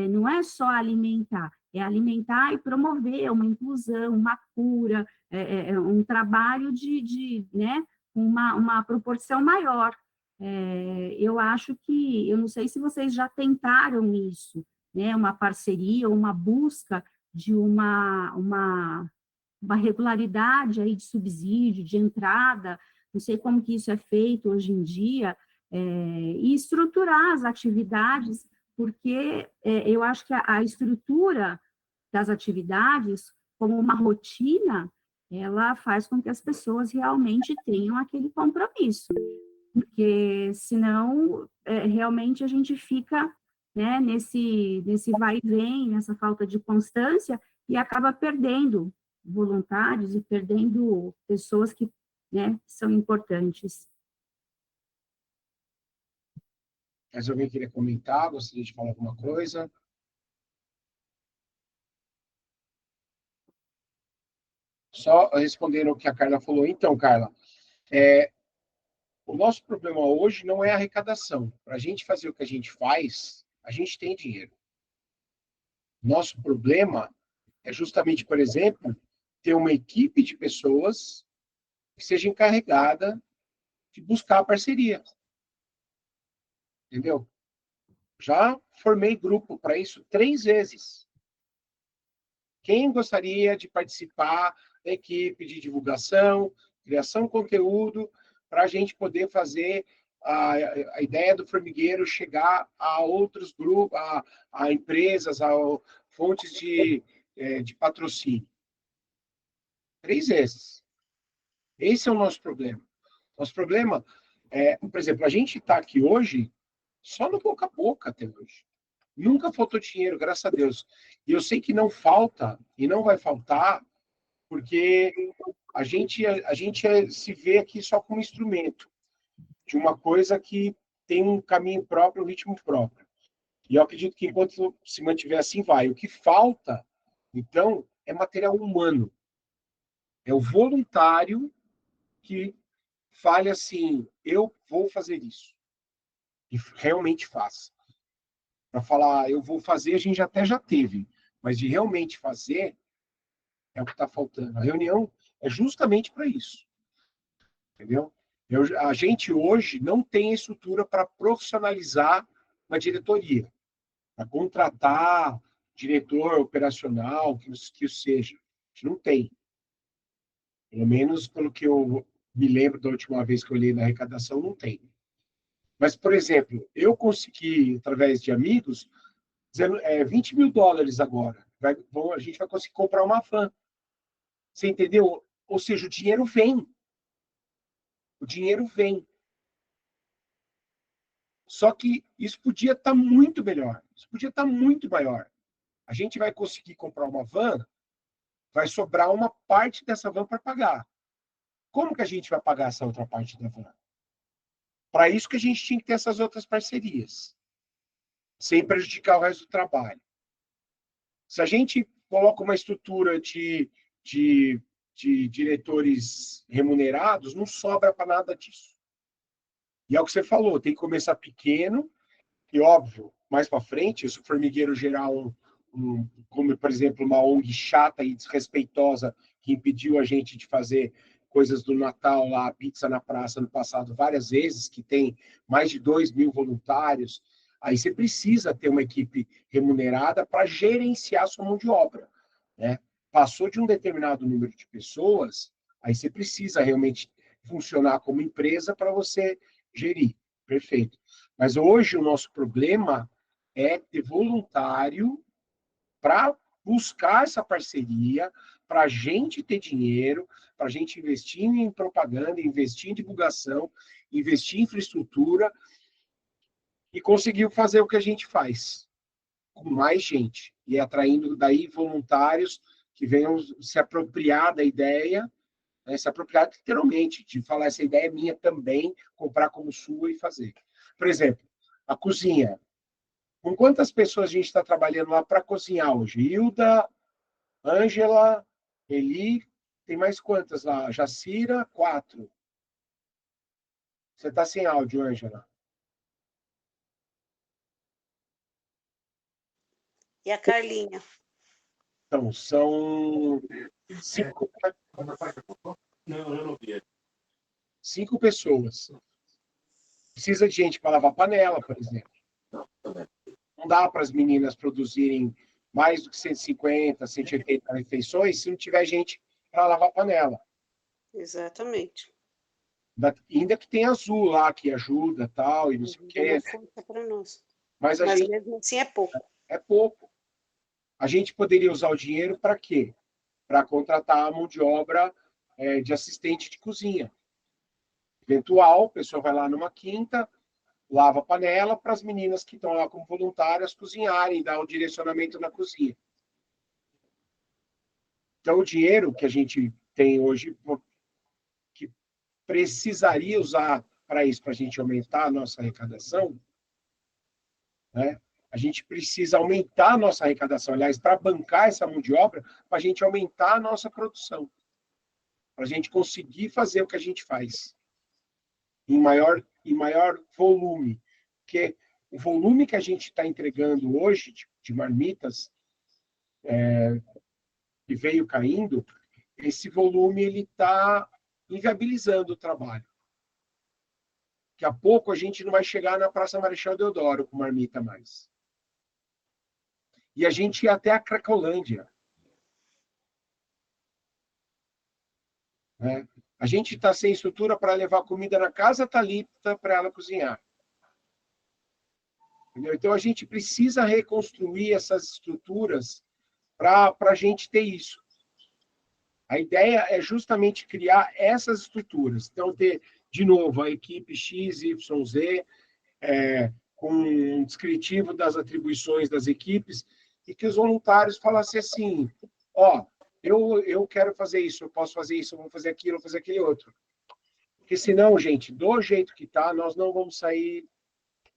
não é só alimentar, é alimentar e promover uma inclusão, uma cura, um trabalho né, uma proporção maior. Eu acho que, eu não sei se vocês já tentaram isso, né, uma parceria, uma busca de uma regularidade aí de subsídio, de entrada, não sei como que isso é feito hoje em dia, e estruturar as atividades, porque eu acho que a estrutura das atividades, como uma rotina, ela faz com que as pessoas realmente tenham aquele compromisso, porque senão realmente a gente fica, né, nesse vai e vem, nessa falta de constância, e acaba perdendo voluntários e perdendo pessoas que, né, são importantes. Mas alguém queria comentar? Gostaria de falar alguma coisa? Só respondendo o que a Carla falou. Então, Carla, o nosso problema hoje não é a arrecadação. Para a gente fazer o que a gente faz, a gente tem dinheiro. Nosso problema é justamente, por exemplo, ter uma equipe de pessoas que seja encarregada de buscar a parceria. Entendeu? Já formei grupo para isso 3 vezes. Quem gostaria de participar da equipe de divulgação, criação de conteúdo, para a gente poder fazer a ideia do formigueiro chegar a outros grupos, a empresas, a fontes de patrocínio? 3 vezes. Esse é o nosso problema. Nosso problema por exemplo, a gente está aqui hoje só no boca a boca até hoje. Nunca faltou dinheiro, graças a Deus. E eu sei que não falta, e não vai faltar, porque a gente se vê aqui só como instrumento de uma coisa que tem um caminho próprio, um ritmo próprio. E eu acredito que enquanto se mantiver assim, vai. O que falta, então, é material humano. É o voluntário que fale assim, eu vou fazer isso. E realmente faça. Para falar, eu vou fazer, a gente até já teve. Mas de realmente fazer, é o que está faltando. A reunião é justamente para isso. Entendeu? A gente hoje não tem estrutura para profissionalizar uma diretoria, para contratar diretor operacional, que seja. A gente não tem. Pelo menos pelo que eu me lembro da última vez que eu olhei na arrecadação, não tem. Mas, por exemplo, eu consegui, através de amigos, dizendo, $20.000 agora. A gente vai conseguir comprar uma van. Você entendeu? Ou seja, o dinheiro vem. O dinheiro vem. Só que isso podia estar muito melhor. Isso podia estar muito maior. A gente vai conseguir comprar uma van, vai sobrar uma parte dessa van para pagar. Como que a gente vai pagar essa outra parte da van? Para isso que a gente tinha que ter essas outras parcerias, sem prejudicar o resto do trabalho. Se a gente coloca uma estrutura de diretores remunerados, não sobra para nada disso. E é o que você falou, tem que começar pequeno, e óbvio, mais para frente, se o formigueiro gerar como, por exemplo, uma ONG chata e desrespeitosa que impediu a gente de fazer coisas do Natal lá, pizza na praça no passado várias vezes, que tem mais de 2.000 voluntários, aí você precisa ter uma equipe remunerada para gerenciar a sua mão de obra, né? Passou de um determinado número de pessoas, aí você precisa realmente funcionar como empresa para você gerir. Perfeito. Mas hoje o nosso problema é ter voluntário para buscar essa parceria, para a gente ter dinheiro, para a gente investir em propaganda, investir em divulgação, investir em infraestrutura e conseguir fazer o que a gente faz com mais gente e atraindo daí voluntários que venham se apropriar da ideia, né, se apropriar literalmente, de falar essa ideia é minha também, comprar como sua e fazer. Por exemplo, a cozinha. Com quantas pessoas a gente está trabalhando lá para cozinhar hoje? Hilda, Ângela, Eli, tem mais quantas lá? Jacira, 4. Você está sem áudio, Ângela. E a Carlinha? Então, são 5, Não vi. 5 pessoas. Precisa de gente para lavar panela, por exemplo. Não dá para as meninas produzirem mais do que 150, 180 refeições se não tiver gente para lavar panela. Exatamente. Ainda que tem Azul lá que ajuda, tal, e não sei o quê. Para nós. Mas Mas mesmo assim é pouco. É pouco. A gente poderia usar o dinheiro para quê? Para contratar a mão de obra de assistente de cozinha. Eventual, a pessoa vai lá numa quinta, lava a panela para as meninas que estão lá como voluntárias cozinharem, dar o direcionamento na cozinha. Então, o dinheiro que a gente tem hoje, que precisaria usar para isso, para a gente aumentar a nossa arrecadação, né? A gente precisa aumentar a nossa arrecadação, aliás, para bancar essa mão de obra, para a gente aumentar a nossa produção, para a gente conseguir fazer o que a gente faz em maior volume. Porque o volume que a gente está entregando hoje de marmitas, que veio caindo, esse volume ele está inviabilizando o trabalho. Daqui a pouco a gente não vai chegar na Praça Marechal Deodoro com marmita mais. E a gente ia até a Cracolândia. Né? A gente está sem estrutura para levar comida na casa Thalita para ela cozinhar. Entendeu? Então a gente precisa reconstruir essas estruturas para a gente ter isso. A ideia é justamente criar essas estruturas. Então, ter, de novo, a equipe X, Y, Z, com um descritivo das atribuições das equipes, e que os voluntários falassem assim, eu quero fazer isso, eu posso fazer isso, eu vou fazer aquilo, eu vou fazer aquele outro. Porque senão, gente, do jeito que está, nós não vamos sair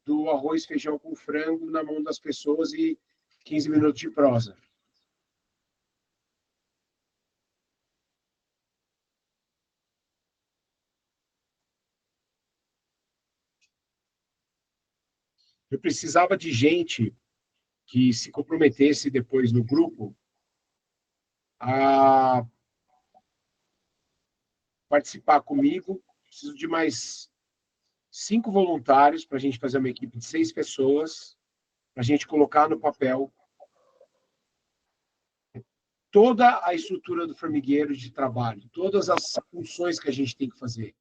do arroz, feijão com frango na mão das pessoas e 15 minutos de prosa. Eu precisava de gente que se comprometesse depois no grupo a participar comigo. Preciso de mais 5 voluntários para a gente fazer uma equipe de 6 pessoas, para a gente colocar no papel toda a estrutura do formigueiro de trabalho, todas as funções que a gente tem que fazer.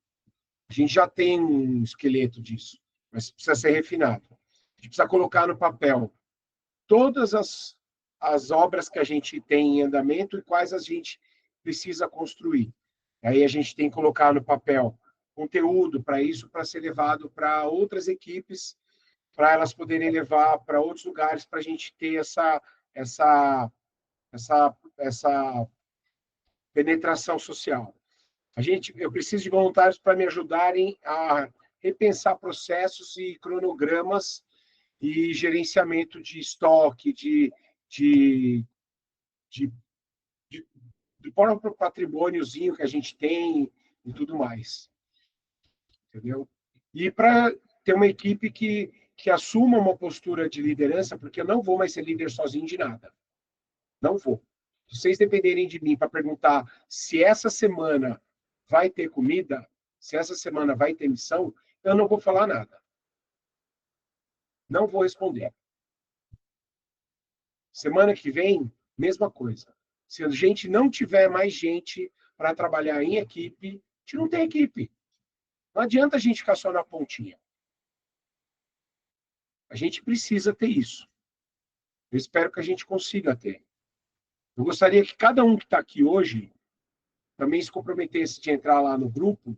A gente já tem um esqueleto disso, mas precisa ser refinado. A gente precisa colocar no papel todas as obras que a gente tem em andamento e quais a gente precisa construir. Aí a gente tem que colocar no papel conteúdo para isso, para ser levado para outras equipes, para elas poderem levar para outros lugares, para a gente ter essa penetração social. Eu preciso de voluntários para me ajudarem a repensar processos e cronogramas e gerenciamento de estoque, do próprio patrimôniozinho que a gente tem e tudo mais. Entendeu? E para ter uma equipe que assuma uma postura de liderança, porque eu não vou mais ser líder sozinho de nada. Não vou. Se vocês dependerem de mim para perguntar se essa semana vai ter comida, se essa semana vai ter missão, eu não vou falar nada. Não vou responder. Semana que vem, mesma coisa. Se a gente não tiver mais gente para trabalhar em equipe, a gente não tem equipe. Não adianta a gente ficar só na pontinha. A gente precisa ter isso. Eu espero que a gente consiga ter. Eu gostaria que cada um que está aqui hoje também se comprometesse de entrar lá no grupo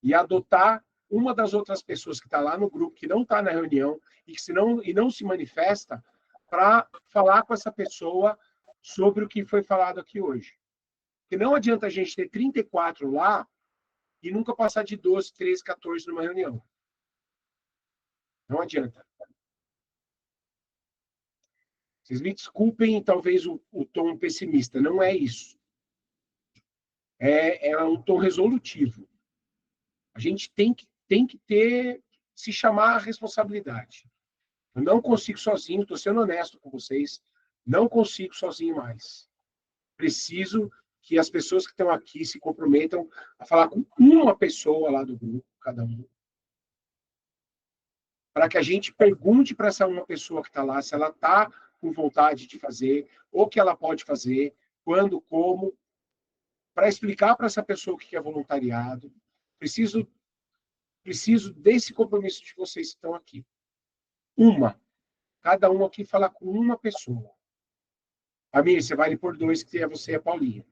e adotar uma das outras pessoas que está lá no grupo, que não está na reunião e não se manifesta, para falar com essa pessoa sobre o que foi falado aqui hoje. Porque não adianta a gente ter 34 lá e nunca passar de 12, 13, 14 numa reunião. Não adianta. Vocês me desculpem, talvez, o tom pessimista. Não é isso. É um tom resolutivo. A gente tem que se chamar a responsabilidade. Eu não consigo sozinho, estou sendo honesto com vocês, não consigo sozinho mais. preciso que as pessoas que estão aqui se comprometam a falar com uma pessoa lá do grupo, cada um, para que a gente pergunte para essa uma pessoa que está lá se ela está com vontade de fazer, ou que ela pode fazer, quando, como, para explicar para essa pessoa o que é voluntariado. Preciso desse compromisso de vocês que estão aqui. Cada um aqui falar com uma pessoa. Amir, você vale por 2, que é você e a Paulinha.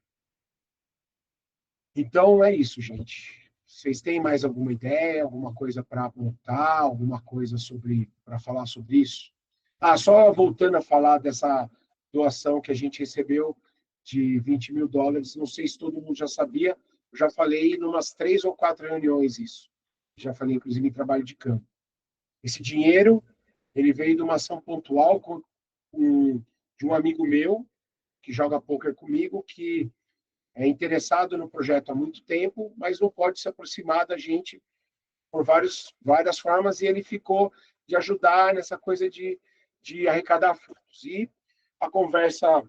Então, é isso, gente. Vocês têm mais alguma ideia, alguma coisa para apontar, alguma coisa para falar sobre isso? Só voltando a falar dessa doação que a gente recebeu de $20 mil, não sei se todo mundo já sabia, eu já falei em umas 3 ou 4 reuniões isso. Já falei, inclusive, em trabalho de campo. Esse dinheiro, ele veio de uma ação pontual de um amigo meu, que joga pôquer comigo, que é interessado no projeto há muito tempo, mas não pode se aproximar da gente por várias formas, e ele ficou de ajudar nessa coisa de arrecadar fundos. E a conversa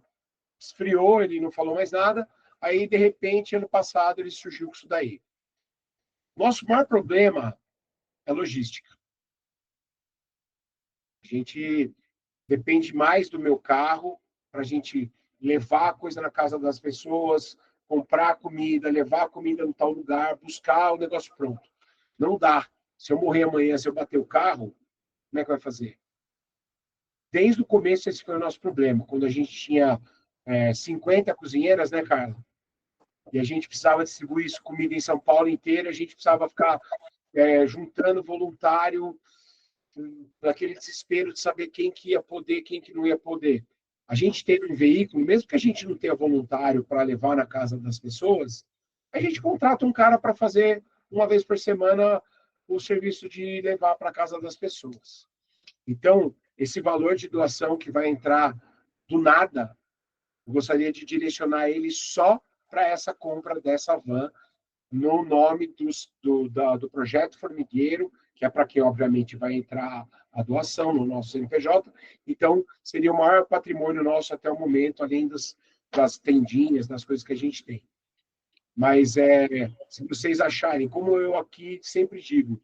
esfriou, ele não falou mais nada, aí, de repente, ano passado, ele surgiu com isso daí. Nosso maior problema é logística. A gente depende mais do meu carro para a gente levar a coisa na casa das pessoas, comprar comida, levar a comida no tal lugar, buscar o negócio pronto. Não dá. Se eu morrer amanhã, se eu bater o carro, como é que vai fazer? Desde o começo, esse foi o nosso problema. Quando a gente tinha 50 cozinheiras, né, Carla? E a gente precisava distribuir isso, comida em São Paulo inteira, a gente precisava ficar juntando voluntário, naquele desespero de saber quem que ia poder, quem que não ia poder. A gente teve um veículo, mesmo que a gente não tenha voluntário para levar na casa das pessoas, a gente contrata um cara para fazer uma vez por semana o serviço de levar para a casa das pessoas. Então, esse valor de doação que vai entrar do nada, eu gostaria de direcionar ele só para essa compra dessa van, no nome do Projeto Formigueiro, que é para quem, obviamente, vai entrar a doação no nosso CNPJ. Então, seria o maior patrimônio nosso até o momento, além das tendinhas, das coisas que a gente tem. Mas, se vocês acharem, como eu aqui sempre digo,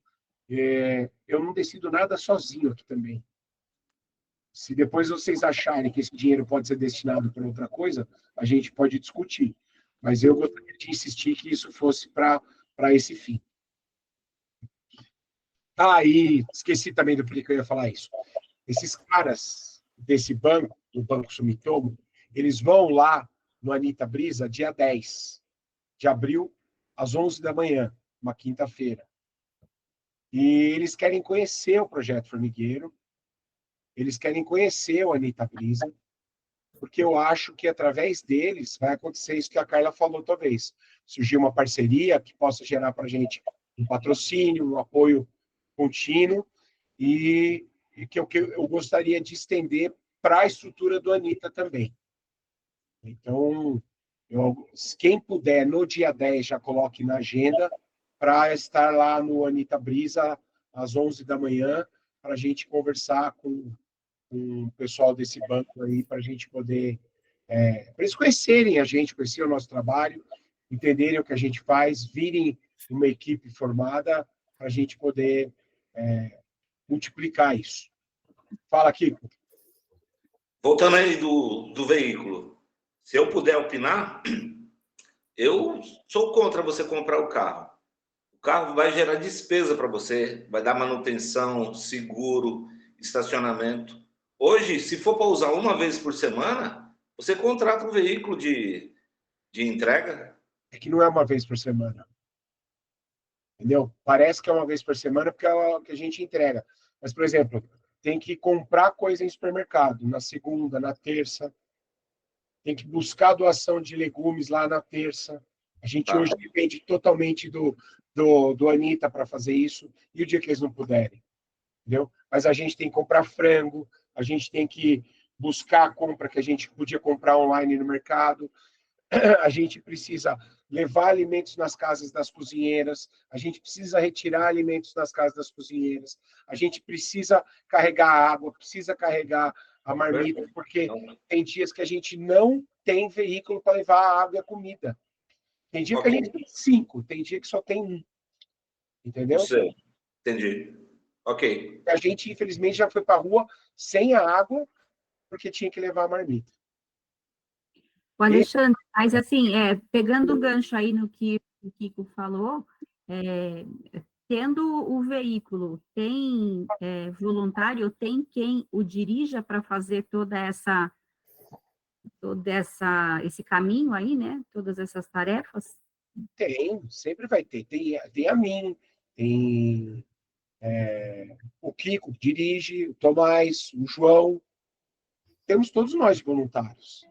eu não decido nada sozinho aqui também. Se depois vocês acharem que esse dinheiro pode ser destinado para outra coisa, a gente pode discutir. Mas eu gostaria de insistir que isso fosse para esse fim. E esqueci também do que eu ia falar isso. Esses caras desse banco, do Banco Sumitomo, eles vão lá no Anitta Brisa dia 10 de abril, às 11 da manhã, uma quinta-feira. E eles querem conhecer o Projeto Formigueiro, eles querem conhecer o Anitta Brisa, porque eu acho que através deles vai acontecer isso que a Carla falou, talvez. Surgir uma parceria que possa gerar para a gente um patrocínio, um apoio contínuo, e que eu gostaria de estender para a estrutura do Anitta também. Então, quem puder, no dia 10, já coloque na agenda para estar lá no Anitta Brisa, às 11 da manhã, para a gente conversar com o pessoal desse banco aí, para a gente poder... para eles conhecerem a gente, conhecer o nosso trabalho, entenderem o que a gente faz, virem uma equipe formada, para a gente poder multiplicar isso. Fala, Kiko. Voltando aí do veículo, se eu puder opinar, eu sou contra você comprar o carro. O carro vai gerar despesa para você, vai dar manutenção, seguro, estacionamento. Hoje, se for para usar uma vez por semana, você contrata um veículo de entrega. É que não é uma vez por semana. Entendeu? Parece que é uma vez por semana porque é o que a gente entrega. Mas, por exemplo, tem que comprar coisa em supermercado na segunda, na terça. Tem que buscar doação de legumes lá na terça. A gente hoje depende totalmente do Anitta para fazer isso. E o dia que eles não puderem. Entendeu? Mas a gente tem que comprar frango, a gente tem que buscar a compra que a gente podia comprar online no mercado. A gente precisa levar alimentos nas casas das cozinheiras, a gente precisa retirar alimentos das casas das cozinheiras, a gente precisa carregar água, precisa carregar a marmita, porque tem dias que a gente não tem veículo para levar a água e a comida. Tem dia que a gente tem 5, tem dia que só tem 1. Entendeu? Sei. Entendi. Ok. A gente, infelizmente, já foi para a rua sem a água, porque tinha que levar a marmita. O Alexandre, mas assim, pegando o gancho aí no que o Kiko falou, tendo o veículo, tem voluntário, tem quem o dirija para fazer esse caminho aí, né? Todas essas tarefas? Tem, sempre vai ter. Tem a mim, tem o Kiko que dirige, o Tomás, o João. Temos todos nós de voluntários.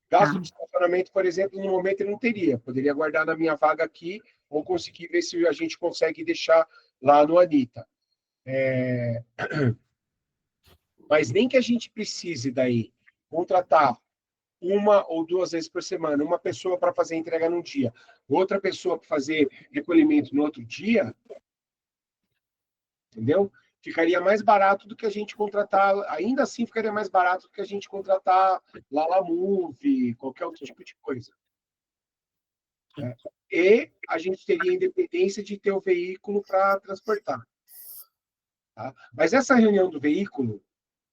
Gasto de estacionamento, por exemplo, no momento ele não teria. Poderia guardar na minha vaga aqui ou conseguir ver se a gente consegue deixar lá no Anitta. Mas nem que a gente precise daí contratar 1 ou 2 vezes por semana, uma pessoa para fazer a entrega num dia, outra pessoa para fazer recolhimento no outro dia, entendeu? Ficaria mais barato do que a gente contratar, ainda assim ficaria mais barato do que a gente contratar Lalamove, qualquer outro tipo de coisa. E a gente teria a independência de ter o veículo para transportar. Tá? Mas essa reunião do veículo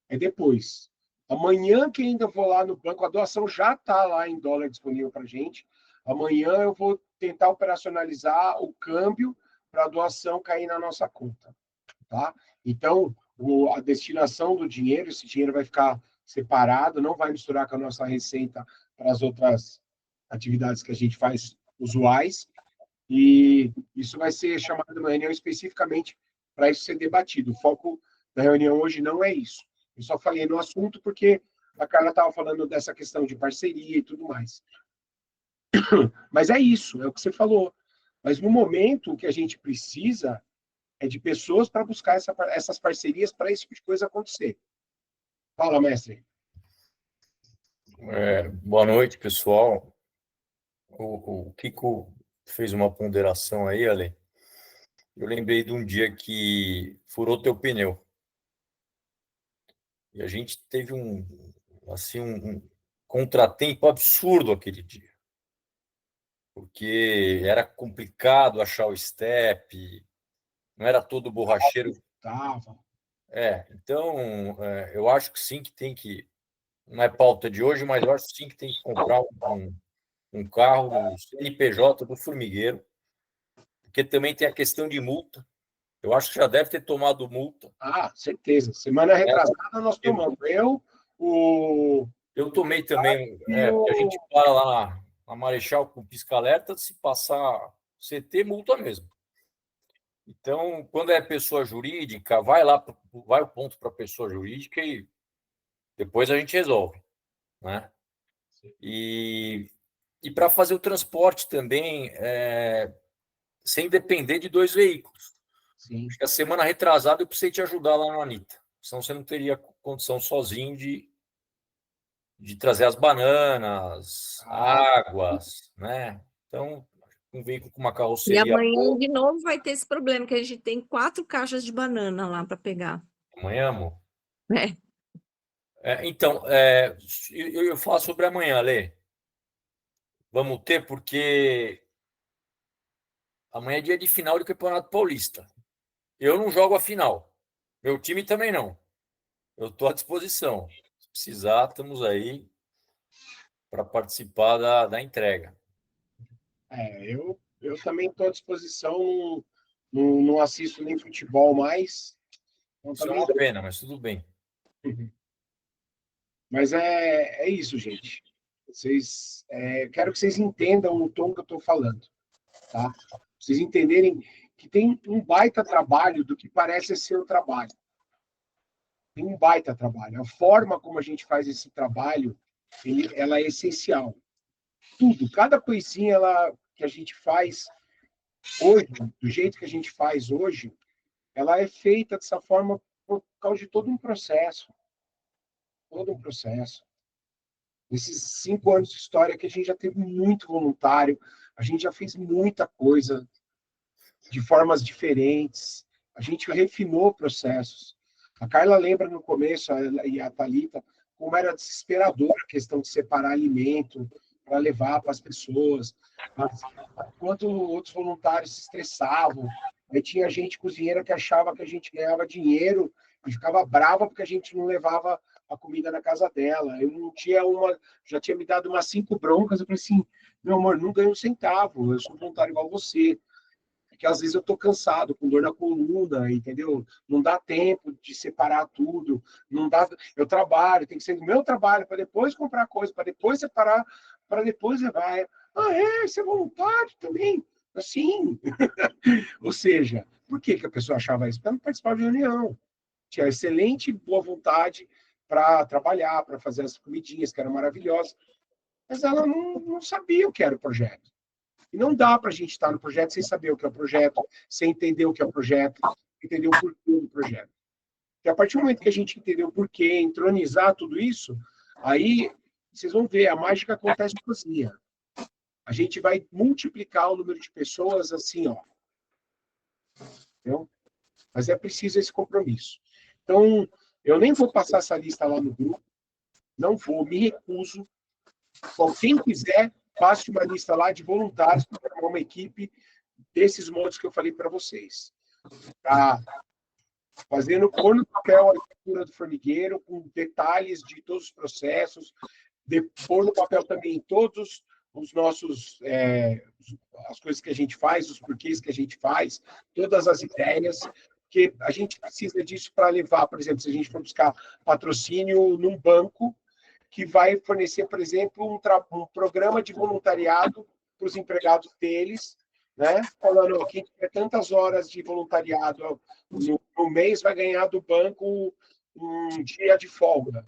é depois. Amanhã que ainda vou lá no banco, a doação já está lá em dólar disponível para a gente. Amanhã eu vou tentar operacionalizar o câmbio para a doação cair na nossa conta. Tá? Então, a destinação do dinheiro, esse dinheiro vai ficar separado, não vai misturar com a nossa receita para as outras atividades que a gente faz usuais, e isso vai ser chamado de uma reunião especificamente para isso ser debatido. O foco da reunião hoje não é isso. Eu só falei no assunto porque a Carla estava falando dessa questão de parceria e tudo mais. Mas é isso, é o que você falou. Mas no momento, o que a gente precisa é de pessoas para buscar essas parcerias para esse tipo de coisa acontecer. Fala, mestre. Boa noite, pessoal. O Kiko fez uma ponderação aí, Ale. Eu lembrei de um dia que furou teu pneu. E a gente teve um contratempo absurdo aquele dia. Porque era complicado achar o step, não era todo borracheiro. Então, eu acho que sim que tem que, não é pauta de hoje, mas eu acho sim que tem que comprar um carro no CNPJ do formigueiro, porque também tem a questão de multa. Eu acho que já deve ter tomado multa. Certeza. Semana retrasada nós tomamos. Eu tomei também, porque a gente para lá na Marechal com pisca-alerta, se passar CT, multa mesmo. Então, quando é pessoa jurídica, vai o ponto para a pessoa jurídica e depois a gente resolve, né? E para fazer o transporte também, sem depender de 2 veículos. Sim. Acho que a semana retrasada eu precisei te ajudar lá no Anitta, senão você não teria condição sozinho de trazer as bananas, águas, né? Então, um veículo com uma carroceria. E amanhã de novo vai ter esse problema, que a gente tem 4 caixas de banana lá para pegar. Amanhã, amor? É. Então, eu falo sobre amanhã, Lê. Vamos ter, porque amanhã é dia de final do Campeonato Paulista. Eu não jogo a final. Meu time também não. Eu estou à disposição. Se precisar, estamos aí para participar da entrega. Eu também estou à disposição. Não assisto nem futebol mais. Então, isso é uma pena, mas tudo bem. Mas é isso, gente. Quero que vocês entendam o tom que eu estou falando. Tá? Vocês entenderem que tem um baita trabalho do que parece ser o trabalho. Tem um baita trabalho. A forma como a gente faz esse trabalho, ela é essencial. Tudo, cada coisinha que a gente faz hoje, do jeito que a gente faz hoje, ela é feita dessa forma por causa de todo um processo. Todo um processo. Nesses 5 anos de história que a gente já teve muito voluntário, a gente já fez muita coisa de formas diferentes, a gente refinou processos. A Carla lembra no começo, e a Thalita, como era desesperadora a questão de separar alimento para levar para as pessoas. Enquanto outros voluntários se estressavam, aí tinha gente cozinheira que achava que a gente ganhava dinheiro e ficava brava porque a gente não levava a comida na casa dela. Eu não tinha já tinha me dado umas 5 broncas, eu falei assim, meu amor, não ganho um centavo, eu sou voluntário igual você. Porque às vezes eu tô cansado, com dor na coluna, entendeu? Não dá tempo de separar tudo, não dá. Eu trabalho, tem que ser do meu trabalho para depois comprar coisa, para depois separar, para depois levar. Ah, você é voluntário também? Assim. Ou seja, por que a pessoa achava isso? Para não participar de reunião. Tinha excelente boa vontade para trabalhar, para fazer as comidinhas, que eram maravilhosas, mas ela não sabia o que era o projeto. E não dá para a gente estar no projeto sem saber o que é o projeto, sem entender o que é o projeto, entender o porquê do projeto. E a partir do momento que a gente entender o porquê, entronizar tudo isso, aí vocês vão ver, a mágica acontece sozinha. A gente vai multiplicar o número de pessoas assim, ó. Entendeu? Mas é preciso esse compromisso. Então, eu nem vou passar essa lista lá no grupo, não vou, me recuso. Bom, quem quiser, passe uma lista lá de voluntários para formar uma equipe desses modos que eu falei para vocês. Tá? Pôr no papel a arquitetura do formigueiro, com detalhes de todos os processos, pôr no papel também todos os nossos, as coisas que a gente faz, os porquês que a gente faz, todas as ideias, porque a gente precisa disso para levar, por exemplo, se a gente for buscar patrocínio num banco, que vai fornecer, por exemplo, um programa de voluntariado para os empregados deles, né? Falando, quem tiver tantas horas de voluntariado no mês vai ganhar do banco um dia de folga,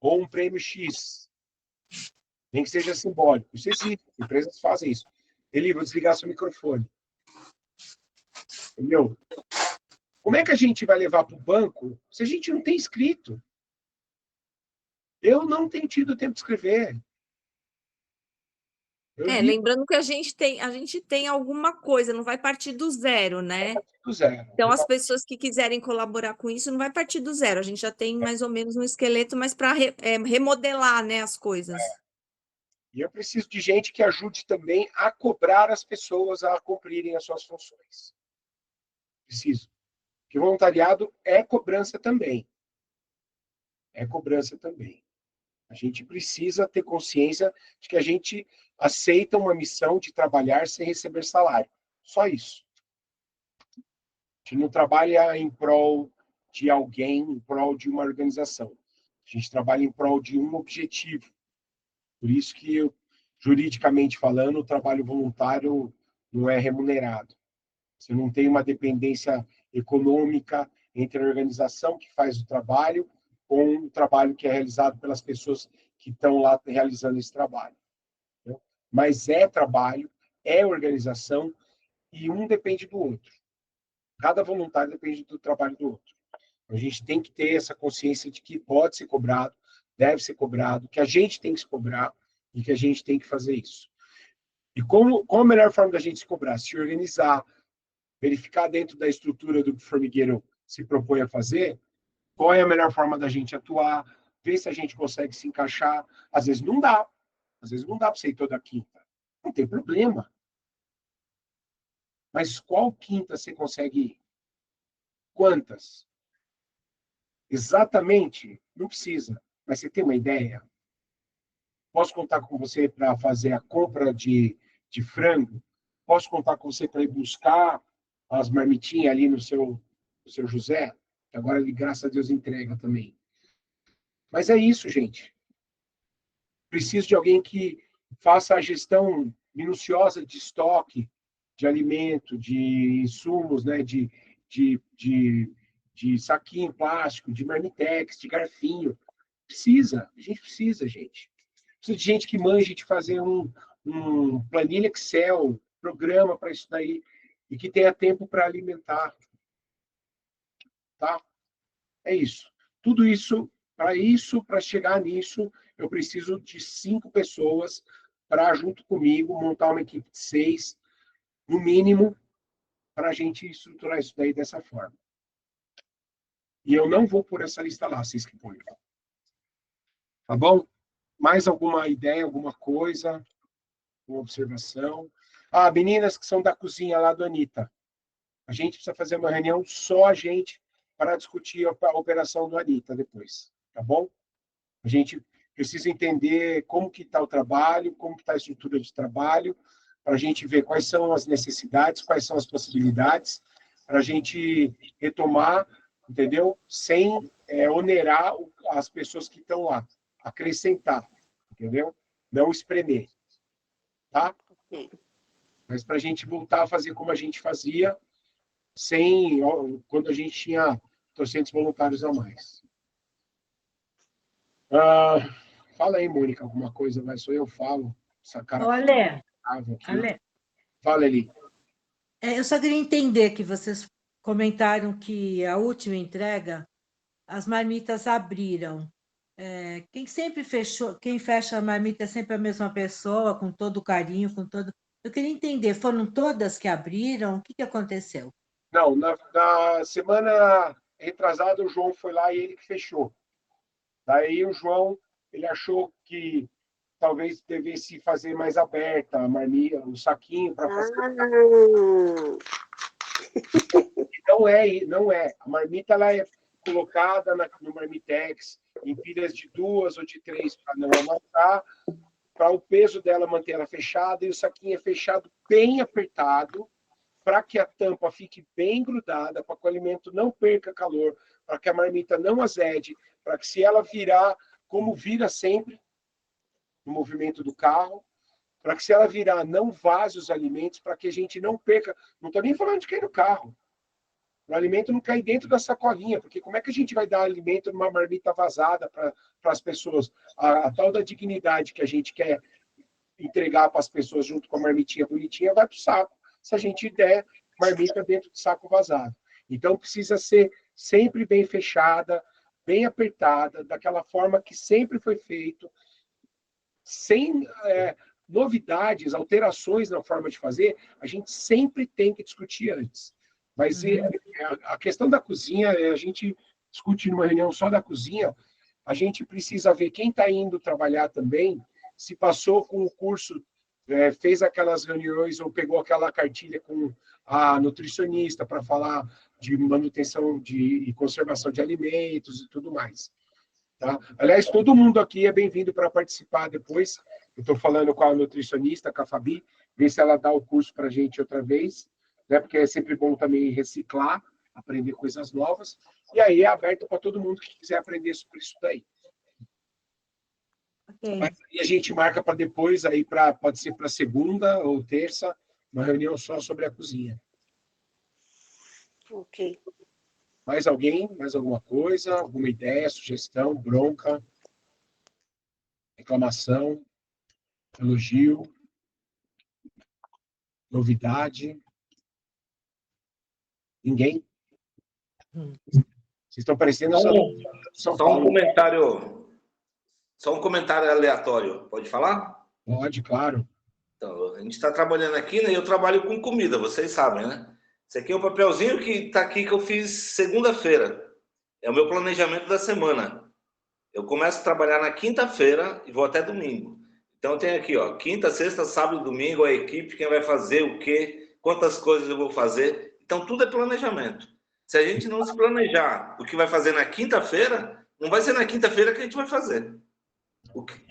ou um prêmio X, nem que seja simbólico. Isso existe, empresas fazem isso. Eli, vou desligar seu microfone. Entendeu? Como é que a gente vai levar para o banco se a gente não tem escrito? Eu não tenho tido tempo de escrever. Lembrando que a gente tem alguma coisa, não vai partir do zero, né? Do zero. Então, as pessoas que quiserem colaborar com isso, não vai partir do zero. A gente já tem mais ou menos um esqueleto, mas para remodelar, né, as coisas. E eu preciso de gente que ajude também a cobrar as pessoas a cumprirem as suas funções. Preciso. Porque voluntariado é cobrança também. É cobrança também. A gente precisa ter consciência de que a gente aceita uma missão de trabalhar sem receber salário. Só isso. A gente não trabalha em prol de alguém, em prol de uma organização. A gente trabalha em prol de um objetivo. Por isso que, juridicamente falando, o trabalho voluntário não é remunerado. Você não tem uma dependência econômica entre a organização que faz o trabalho com o trabalho que é realizado pelas pessoas que estão lá realizando esse trabalho. Entendeu? Mas é trabalho, é organização, e um depende do outro. Cada voluntário depende do trabalho do outro. A gente tem que ter essa consciência de que pode ser cobrado, deve ser cobrado, que a gente tem que se cobrar e que a gente tem que fazer isso. E qual a melhor forma da gente se cobrar? Se organizar, verificar dentro da estrutura do que o formigueiro se propõe a fazer, qual é a melhor forma da gente atuar, ver se a gente consegue se encaixar. Às vezes não dá. Às vezes não dá para você ir toda quinta. Não tem problema. Mas qual quinta você consegue ir? Quantas? Exatamente, não precisa. Mas você tem uma ideia? Posso contar com você para fazer a compra de frango? Posso contar com você para ir buscar as marmitinhas ali no seu José? Que agora ele, graças a Deus, entrega também. Mas é isso, gente. Preciso de alguém que faça a gestão minuciosa de estoque, de alimento, de insumos, né? de saquinho plástico, de marmitex, de garfinho. A gente precisa, gente. Precisa de gente que manje de fazer um planilha Excel, programa para isso daí, e que tenha tempo para alimentar. Tá? É isso. Tudo isso, para chegar nisso, eu preciso de 5 pessoas para, junto comigo, montar uma equipe de 6, no mínimo, para a gente estruturar isso daí dessa forma. E eu não vou pôr essa lista lá, vocês que põem. Tá bom? Mais alguma ideia, alguma coisa? Uma observação? Ah, meninas que são da cozinha lá do Anitta. A gente precisa fazer uma reunião só a gente para discutir a operação do Anitta depois, tá bom? A gente precisa entender como que está o trabalho, como que está a estrutura de trabalho, para a gente ver quais são as necessidades, quais são as possibilidades, para a gente retomar, entendeu? Sem onerar as pessoas que estão lá, acrescentar, entendeu? Não espremer, tá? Ok. Mas para a gente voltar a fazer como a gente fazia, sem quando a gente tinha 200 voluntários a mais. Fala aí, Mônica, alguma coisa, mas só eu falo. Essa cara Olha, aqui. Ale, Fala, Eli. eu só queria entender que vocês comentaram que a última entrega, as marmitas abriram. Quem sempre fechou, quem fecha a marmita é sempre a mesma pessoa, com todo o carinho, com todo. Eu queria entender, foram todas que abriram? O que aconteceu? Não, na semana retrasada, o João foi lá e ele que fechou. Daí o João, ele achou que talvez devesse fazer mais aberta a marmita, o saquinho para fazer. Ah, Não é. A marmita ela é colocada no Marmitex em pilhas de 2 ou de 3 para não amassar, para o peso dela manter ela fechada, e o saquinho é fechado bem apertado, para que a tampa fique bem grudada, para que o alimento não perca calor, para que a marmita não azede, para que se ela virar, como vira sempre, no movimento do carro, para que se ela virar, não vaze os alimentos, para que a gente não perca. Não estou nem falando de cair no carro. O alimento não cai dentro da sacolinha, porque como é que a gente vai dar alimento numa marmita vazada para as pessoas? A tal da dignidade que a gente quer entregar para as pessoas junto com a marmitinha bonitinha vai para o saco, se a gente der marmita dentro do saco vazado. Então, precisa ser sempre bem fechada, bem apertada, daquela forma que sempre foi feito, sem novidades, alterações na forma de fazer, a gente sempre tem que discutir antes. Mas a questão da cozinha, a gente discute numa reunião só da cozinha, a gente precisa ver quem está indo trabalhar também, se passou com o curso, fez aquelas reuniões ou pegou aquela cartilha com a nutricionista para falar de manutenção e conservação de alimentos e tudo mais. Tá? Aliás, todo mundo aqui é bem-vindo para participar depois. Eu estou falando com a nutricionista, com a Fabi, ver se ela dá o curso para a gente outra vez, né? Porque é sempre bom também reciclar, aprender coisas novas. E aí é aberto para todo mundo que quiser aprender sobre isso daí. Ok. Mas aí a gente marca para depois, aí pode ser para segunda ou terça, uma reunião só sobre a cozinha. ok. Mais alguém? Mais alguma coisa? Alguma ideia, sugestão, bronca, reclamação, elogio, novidade? Ninguém? Vocês estão parecendo São Só Paulo. um comentário aleatório. Pode falar? Pode, claro. Então, a gente está trabalhando aqui, né? E eu trabalho com comida, vocês sabem, né? Esse aqui é um papelzinho que está aqui que eu fiz segunda-feira. É o meu planejamento da semana. Eu começo a trabalhar na quinta-feira e vou até domingo. Então tem aqui, ó, quinta, sexta, sábado e domingo, a equipe, quem vai fazer o quê, quantas coisas eu vou fazer. Então tudo é planejamento. Se a gente não se planejar o que vai fazer na quinta-feira, não vai ser na quinta-feira que a gente vai fazer.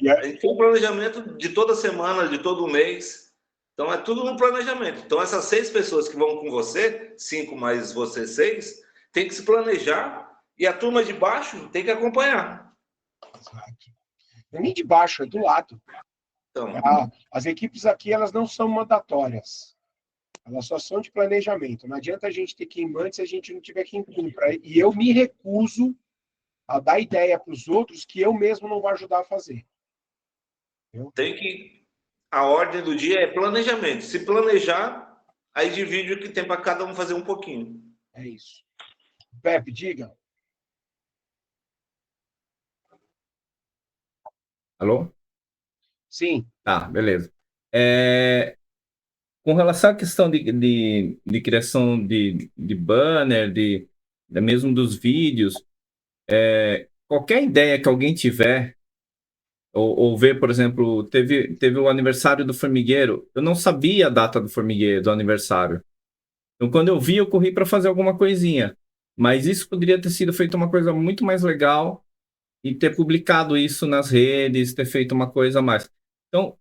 A gente tem um planejamento de toda semana, de todo mês. Então é tudo no planejamento. Então essas 6 pessoas que vão com você, 5 mais você 6, tem que se planejar e a turma de baixo tem que acompanhar. Exato. Não é nem de baixo, é do lado. Então, As equipes aqui, elas não são mandatórias. Elas só são de planejamento. Não adianta a gente ter que ir antes se a gente não tiver que ir. E eu me recuso a dar ideia para os outros que eu mesmo não vou ajudar a fazer. tem que... A ordem do dia é planejamento. Se planejar, aí divide o que tem para cada um fazer um pouquinho. É isso. Pepe, diga. Alô? Sim. Tá, beleza. Com relação à questão de criação de banner, de mesmo dos vídeos, qualquer ideia que alguém tiver, ou ver, por exemplo, teve o aniversário do formigueiro, eu não sabia a data do formigueiro, do aniversário. Então, quando eu vi, eu corri para fazer alguma coisinha. Mas isso poderia ter sido feito uma coisa muito mais legal e ter publicado isso nas redes, ter feito uma coisa a mais. Então,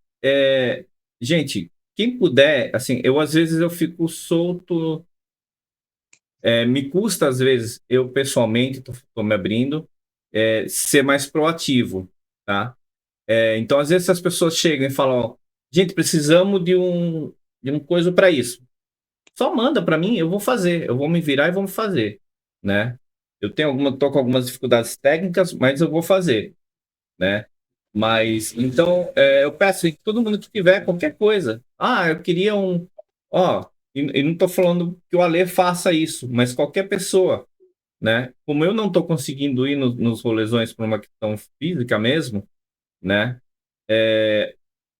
gente, quem puder, assim, às vezes eu fico solto, me custa às vezes, eu pessoalmente estou me abrindo, ser mais proativo, tá? Então, às vezes as pessoas chegam e falam, gente, precisamos de um coisa para isso. Só manda para mim, eu vou fazer, eu vou me virar e vou fazer, né? Eu tô com algumas dificuldades técnicas, mas eu vou fazer, né? Mas, então, eu peço que todo mundo que tiver qualquer coisa. Eu queria e não estou falando que o Alê faça isso, mas qualquer pessoa, né? Como eu não estou conseguindo ir nos rolezões por uma questão física mesmo, né?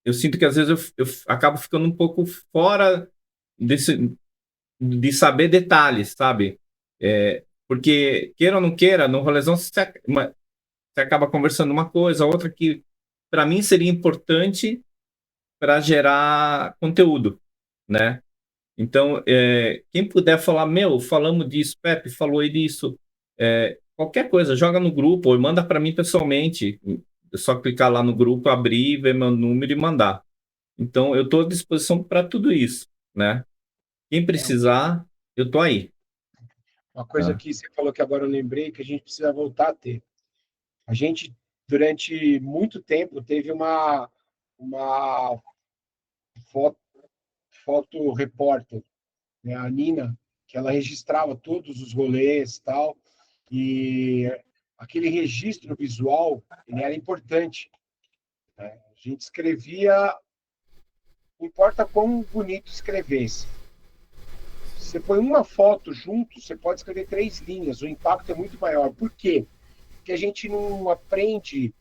Eu sinto que às vezes eu acabo ficando um pouco fora de saber detalhes, sabe? Porque, queira ou não queira, no rolezão você acaba conversando uma coisa, outra que para mim seria importante para gerar conteúdo, né? Então, quem puder falar, falamos disso, Pepe falou disso, qualquer coisa, joga no grupo ou manda para mim pessoalmente. É só clicar lá no grupo, abrir, ver meu número e mandar. Então, eu estou à disposição para tudo isso, né? Quem precisar, eu estou aí. Uma coisa que você falou que agora eu lembrei que a gente precisa voltar a ter. A gente, durante muito tempo, teve uma foto repórter, né? A Nina, que ela registrava todos os rolês e tal, e aquele registro visual, ele era importante, né? A gente escrevia, não importa quão bonito escrevesse. Se você põe uma foto junto, você pode escrever 3 linhas, o impacto é muito maior. Por quê? Porque a gente não aprende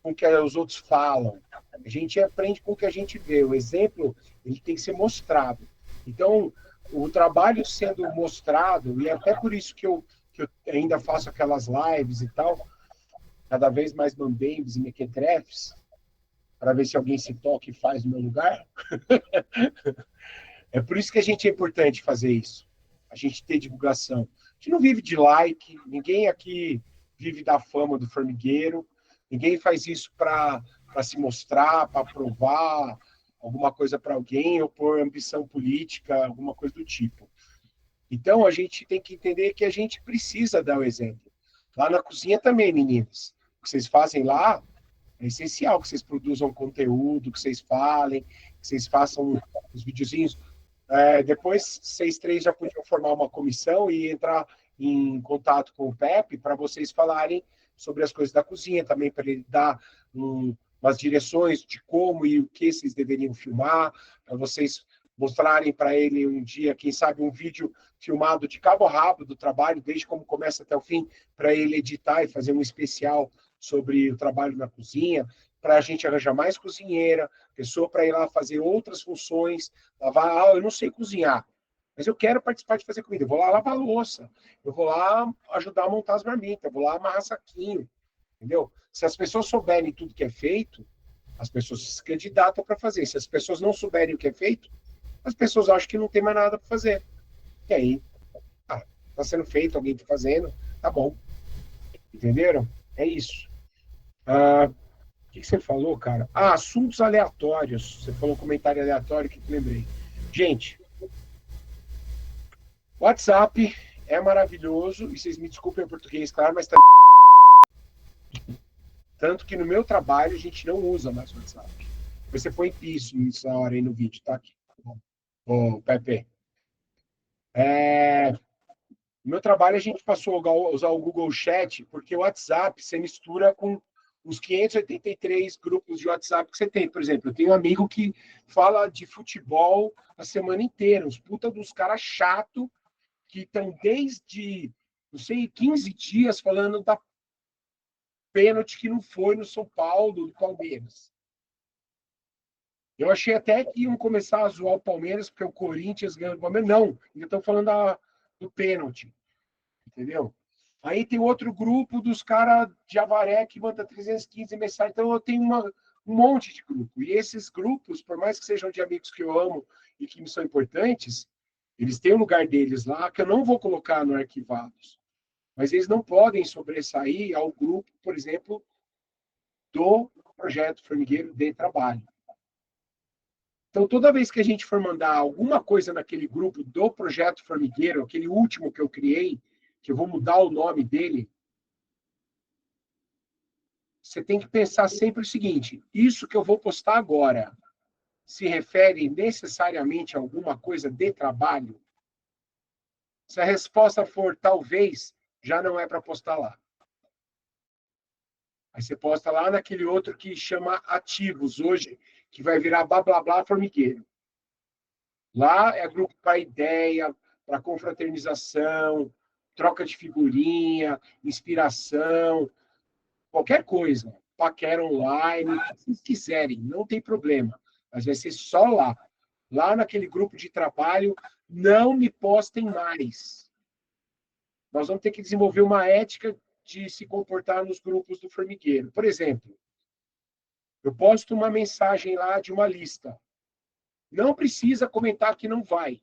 com o que os outros falam, a gente aprende com o que a gente vê. O exemplo, ele tem que ser mostrado. Então, o trabalho sendo mostrado, e é até por isso que eu ainda faço aquelas lives e tal, cada vez mais mambembes e mequetrefes, para ver se alguém se toca e faz no meu lugar. É por isso que é importante fazer isso. A gente ter divulgação. A gente não vive de like, ninguém aqui vive da fama do formigueiro, ninguém faz isso para se mostrar, para provar alguma coisa para alguém ou por ambição política, alguma coisa do tipo. Então, a gente tem que entender que a gente precisa dar o exemplo. Lá na cozinha também, meninas. O que vocês fazem lá é essencial, que vocês produzam conteúdo, que vocês falem, que vocês façam os videozinhos. Depois, vocês três já podiam formar uma comissão e entrar em contato com o Pepe para vocês falarem sobre as coisas da cozinha também, para ele dar umas direções de como e o que vocês deveriam filmar, para vocês mostrarem para ele um dia, quem sabe, um vídeo filmado de cabo a rabo do trabalho, desde como começa até o fim, para ele editar e fazer um especial sobre o trabalho na cozinha, para a gente arranjar mais cozinheira, pessoa para ir lá fazer outras funções, lavar. Eu não sei cozinhar, mas eu quero participar de fazer comida. Eu vou lá lavar louça, eu vou lá ajudar a montar as marmitas, eu vou lá amarrar saquinho, entendeu? Se as pessoas souberem tudo que é feito, as pessoas se candidatam para fazer. Se as pessoas não souberem o que é feito, as pessoas acham que não tem mais nada para fazer. E aí, está sendo feito, alguém está fazendo, tá bom. Entenderam? É isso. O que você falou, cara? Assuntos aleatórios. Você falou um comentário aleatório que eu lembrei. Gente, WhatsApp é maravilhoso, e vocês me desculpem o português, claro, mas também é uma merda. Tanto que no meu trabalho a gente não usa mais WhatsApp. Você põe piso nessa hora aí no vídeo, tá aqui. Ô, Pepe. No meu trabalho a gente passou a usar o Google Chat, porque o WhatsApp você mistura com os 583 grupos de WhatsApp que você tem. Por exemplo, eu tenho um amigo que fala de futebol a semana inteira, uns puta dos caras chato que estão desde, não sei, 15 dias falando da pênalti que não foi no São Paulo, do Palmeiras. Eu achei até que iam começar a zoar o Palmeiras, porque o Corinthians ganhou do Palmeiras. Não, ainda estão falando do pênalti. Entendeu? Aí tem outro grupo dos caras de Avaré que manda 315 mensagens. Então eu tenho um monte de grupo. E esses grupos, por mais que sejam de amigos que eu amo e que me são importantes, eles têm um lugar deles lá que eu não vou colocar no arquivados. Mas eles não podem sobressair ao grupo, por exemplo, do projeto formigueiro de trabalho. Então, toda vez que a gente for mandar alguma coisa naquele grupo do projeto formigueiro, aquele último que eu criei, que eu vou mudar o nome dele, você tem que pensar sempre o seguinte: isso que eu vou postar agora se refere necessariamente a alguma coisa de trabalho? Se a resposta for talvez, já não é para postar lá. Aí você posta lá naquele outro que chama ativos hoje, que vai virar blá blá blá formigueiro. Lá é grupo para ideia, para confraternização, troca de figurinha, inspiração, qualquer coisa. Paquera online, o que vocês quiserem, não tem problema. Mas vai ser só lá. Lá naquele grupo de trabalho, não me postem mais. Nós vamos ter que desenvolver uma ética de se comportar nos grupos do formigueiro. Por exemplo, eu posto uma mensagem lá de uma lista. Não precisa comentar que não vai.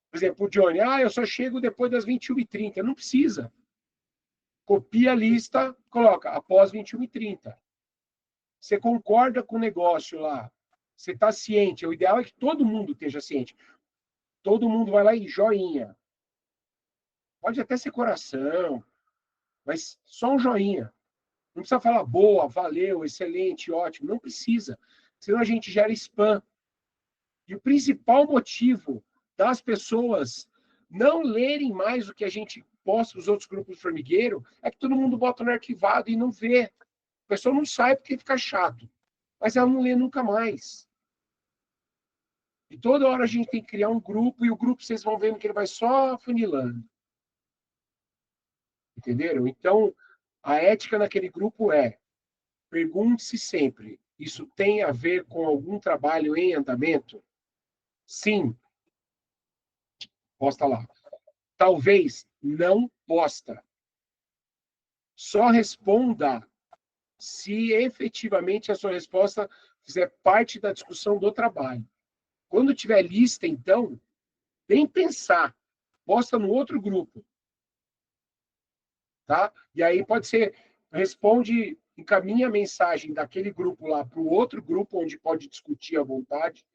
Por exemplo, o Johnny, eu só chego depois das 21h30. Não precisa. Copia a lista, coloca após 21h30. Você concorda com o negócio lá. Você está ciente. O ideal é que todo mundo esteja ciente. Todo mundo vai lá e joinha. Pode até ser coração, mas só um joinha. Não precisa falar boa, valeu, excelente, ótimo. Não precisa. Senão a gente gera spam. E o principal motivo das pessoas não lerem mais o que a gente posta nos outros grupos do formigueiro é que todo mundo bota no arquivado e não vê. A pessoa não sai porque fica chato. Mas ela não lê nunca mais. E toda hora a gente tem que criar um grupo, e o grupo vocês vão vendo que ele vai só funilando. Entenderam? Então, a ética naquele grupo é: pergunte-se sempre, isso tem a ver com algum trabalho em andamento? Sim. Posta lá. Talvez não posta. Só responda se efetivamente a sua resposta fizer parte da discussão do trabalho. Quando tiver lista, então, nem pensar. Posta no outro grupo. Tá? E aí pode ser, responde, encaminha a mensagem daquele grupo lá para o outro grupo, onde pode discutir à vontade,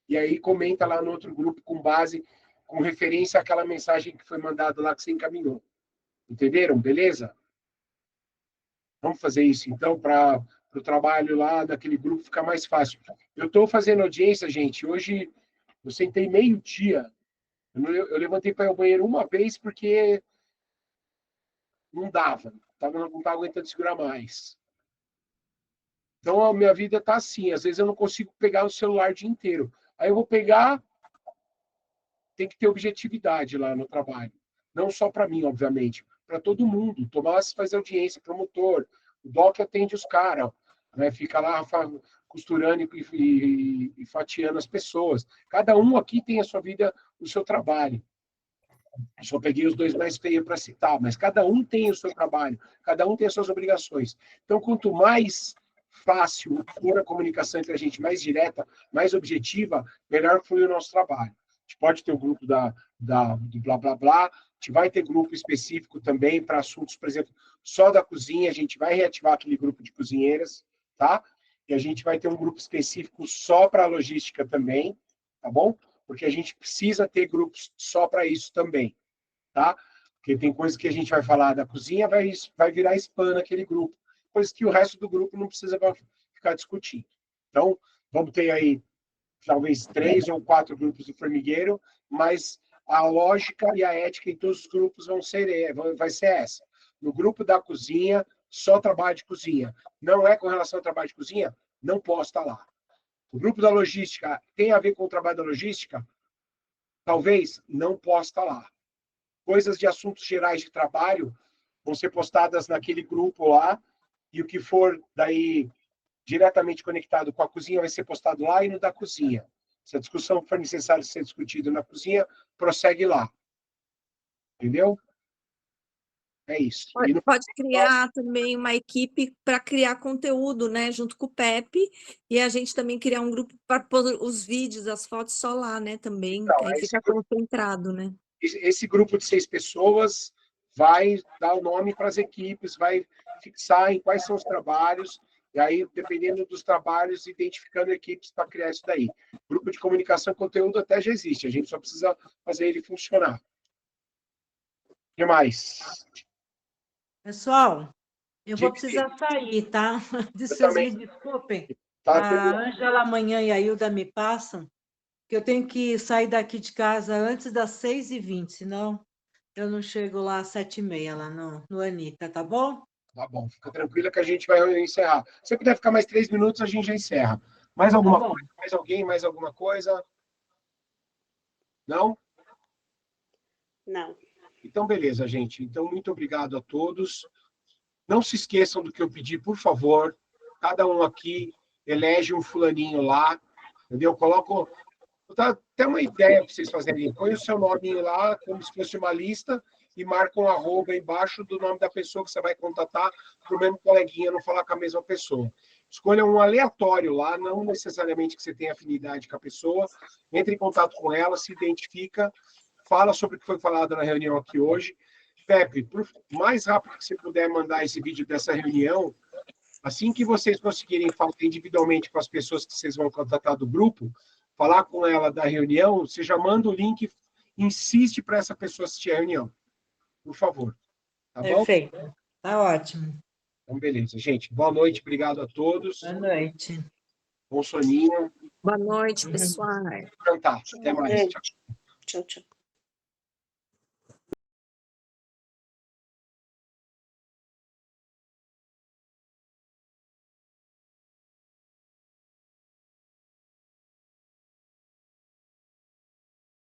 e aí comenta lá no outro grupo com base, com referência àquela mensagem que foi mandada lá que você encaminhou. Entenderam? Beleza? Vamos fazer isso, então, para o trabalho lá daquele grupo ficar mais fácil. Eu estou fazendo audiência, gente. Hoje eu sentei meio-dia. Eu levantei para ir ao banheiro uma vez porque não dava. Não estava aguentando segurar mais. Então, a minha vida está assim. Às vezes eu não consigo pegar o celular o dia inteiro. Aí eu vou pegar, tem que ter objetividade lá no trabalho. Não só para mim, obviamente, para todo mundo. Tomás faz audiência, promotor, o Doc atende os caras, né? Fica lá costurando e fatiando as pessoas. Cada um aqui tem a sua vida, o seu trabalho. Eu só peguei os dois mais feios para citar, mas cada um tem o seu trabalho, cada um tem as suas obrigações. Então, quanto mais fácil for a comunicação entre a gente, mais direta, mais objetiva, melhor foi o nosso trabalho. A gente pode ter o grupo do blá blá blá, a gente vai ter grupo específico também para assuntos, por exemplo, só da cozinha, a gente vai reativar aquele grupo de cozinheiras, tá? E a gente vai ter um grupo específico só para a logística também, tá bom? Porque a gente precisa ter grupos só para isso também, tá? Porque tem coisas que a gente vai falar da cozinha, vai virar spam naquele grupo, coisas que o resto do grupo não precisa ficar discutindo. Então, vamos ter aí talvez 3 ou 4 grupos do formigueiro, mas a lógica e a ética em todos os grupos vai ser essa. No grupo da cozinha, só trabalho de cozinha. Não é com relação ao trabalho de cozinha? Não posta lá. O grupo da logística tem a ver com o trabalho da logística? Talvez não posta lá. Coisas de assuntos gerais de trabalho vão ser postadas naquele grupo lá, e o que for daí diretamente conectado com a cozinha vai ser postado lá e no da cozinha. Se a discussão for necessária ser discutida na cozinha, prossegue lá. Entendeu? É isso. E Pode, no pode criar também uma equipe para criar conteúdo, né, junto com o Pepe, e a gente também criar um grupo para pôr os vídeos, as fotos só lá, né, também, Então, que aí fica concentrado, né? esse grupo de 6 pessoas vai dar o nome para as equipes, vai fixar em quais são os trabalhos, e aí, dependendo dos trabalhos, identificando equipes para criar isso daí. Grupo de comunicação e conteúdo até já existe, a gente só precisa fazer ele funcionar. O que mais? Pessoal, eu vou Diga aí, precisar sair, tá? eu Vocês também. me desculpem. Tá, A Ângela amanhã e a Hilda me passam, que eu tenho que sair daqui de casa antes das 6h20, senão eu não chego lá às 7h30, lá no Anitta, tá bom? tá bom, fica tranquila que a gente vai encerrar. Se puder ficar mais 3 minutos, a gente já encerra. Mais Tá alguma bom. coisa? Mais alguém? Mais alguma coisa? Não? Não. Então, beleza, gente. Então, muito obrigado a todos. Não se esqueçam do que eu pedi, por favor. Cada um aqui elege um fulaninho lá, entendeu? Coloco. Vou dar até uma ideia para vocês fazerem. Põe o seu nome lá, como se fosse uma lista, e marca um arroba embaixo do nome da pessoa que você vai contatar, para o mesmo coleguinha não falar com a mesma pessoa. Escolha um aleatório lá, não necessariamente que você tenha afinidade com a pessoa. Entre em contato com ela, se identifica, fala sobre o que foi falado na reunião aqui hoje. Pepe, por mais rápido que você puder mandar esse vídeo dessa reunião, assim que vocês conseguirem falar individualmente com as pessoas que vocês vão contatar do grupo, falar com ela da reunião, você já manda o link e insiste para essa pessoa assistir a reunião. Por favor. Tá bom? Perfeito. Tá ótimo. Então, beleza. Gente, boa noite. Obrigado a todos. Boa noite. Bom soninho. Boa noite, pessoal. Então tá. Até mais. É. Tchau. Tchau, tchau.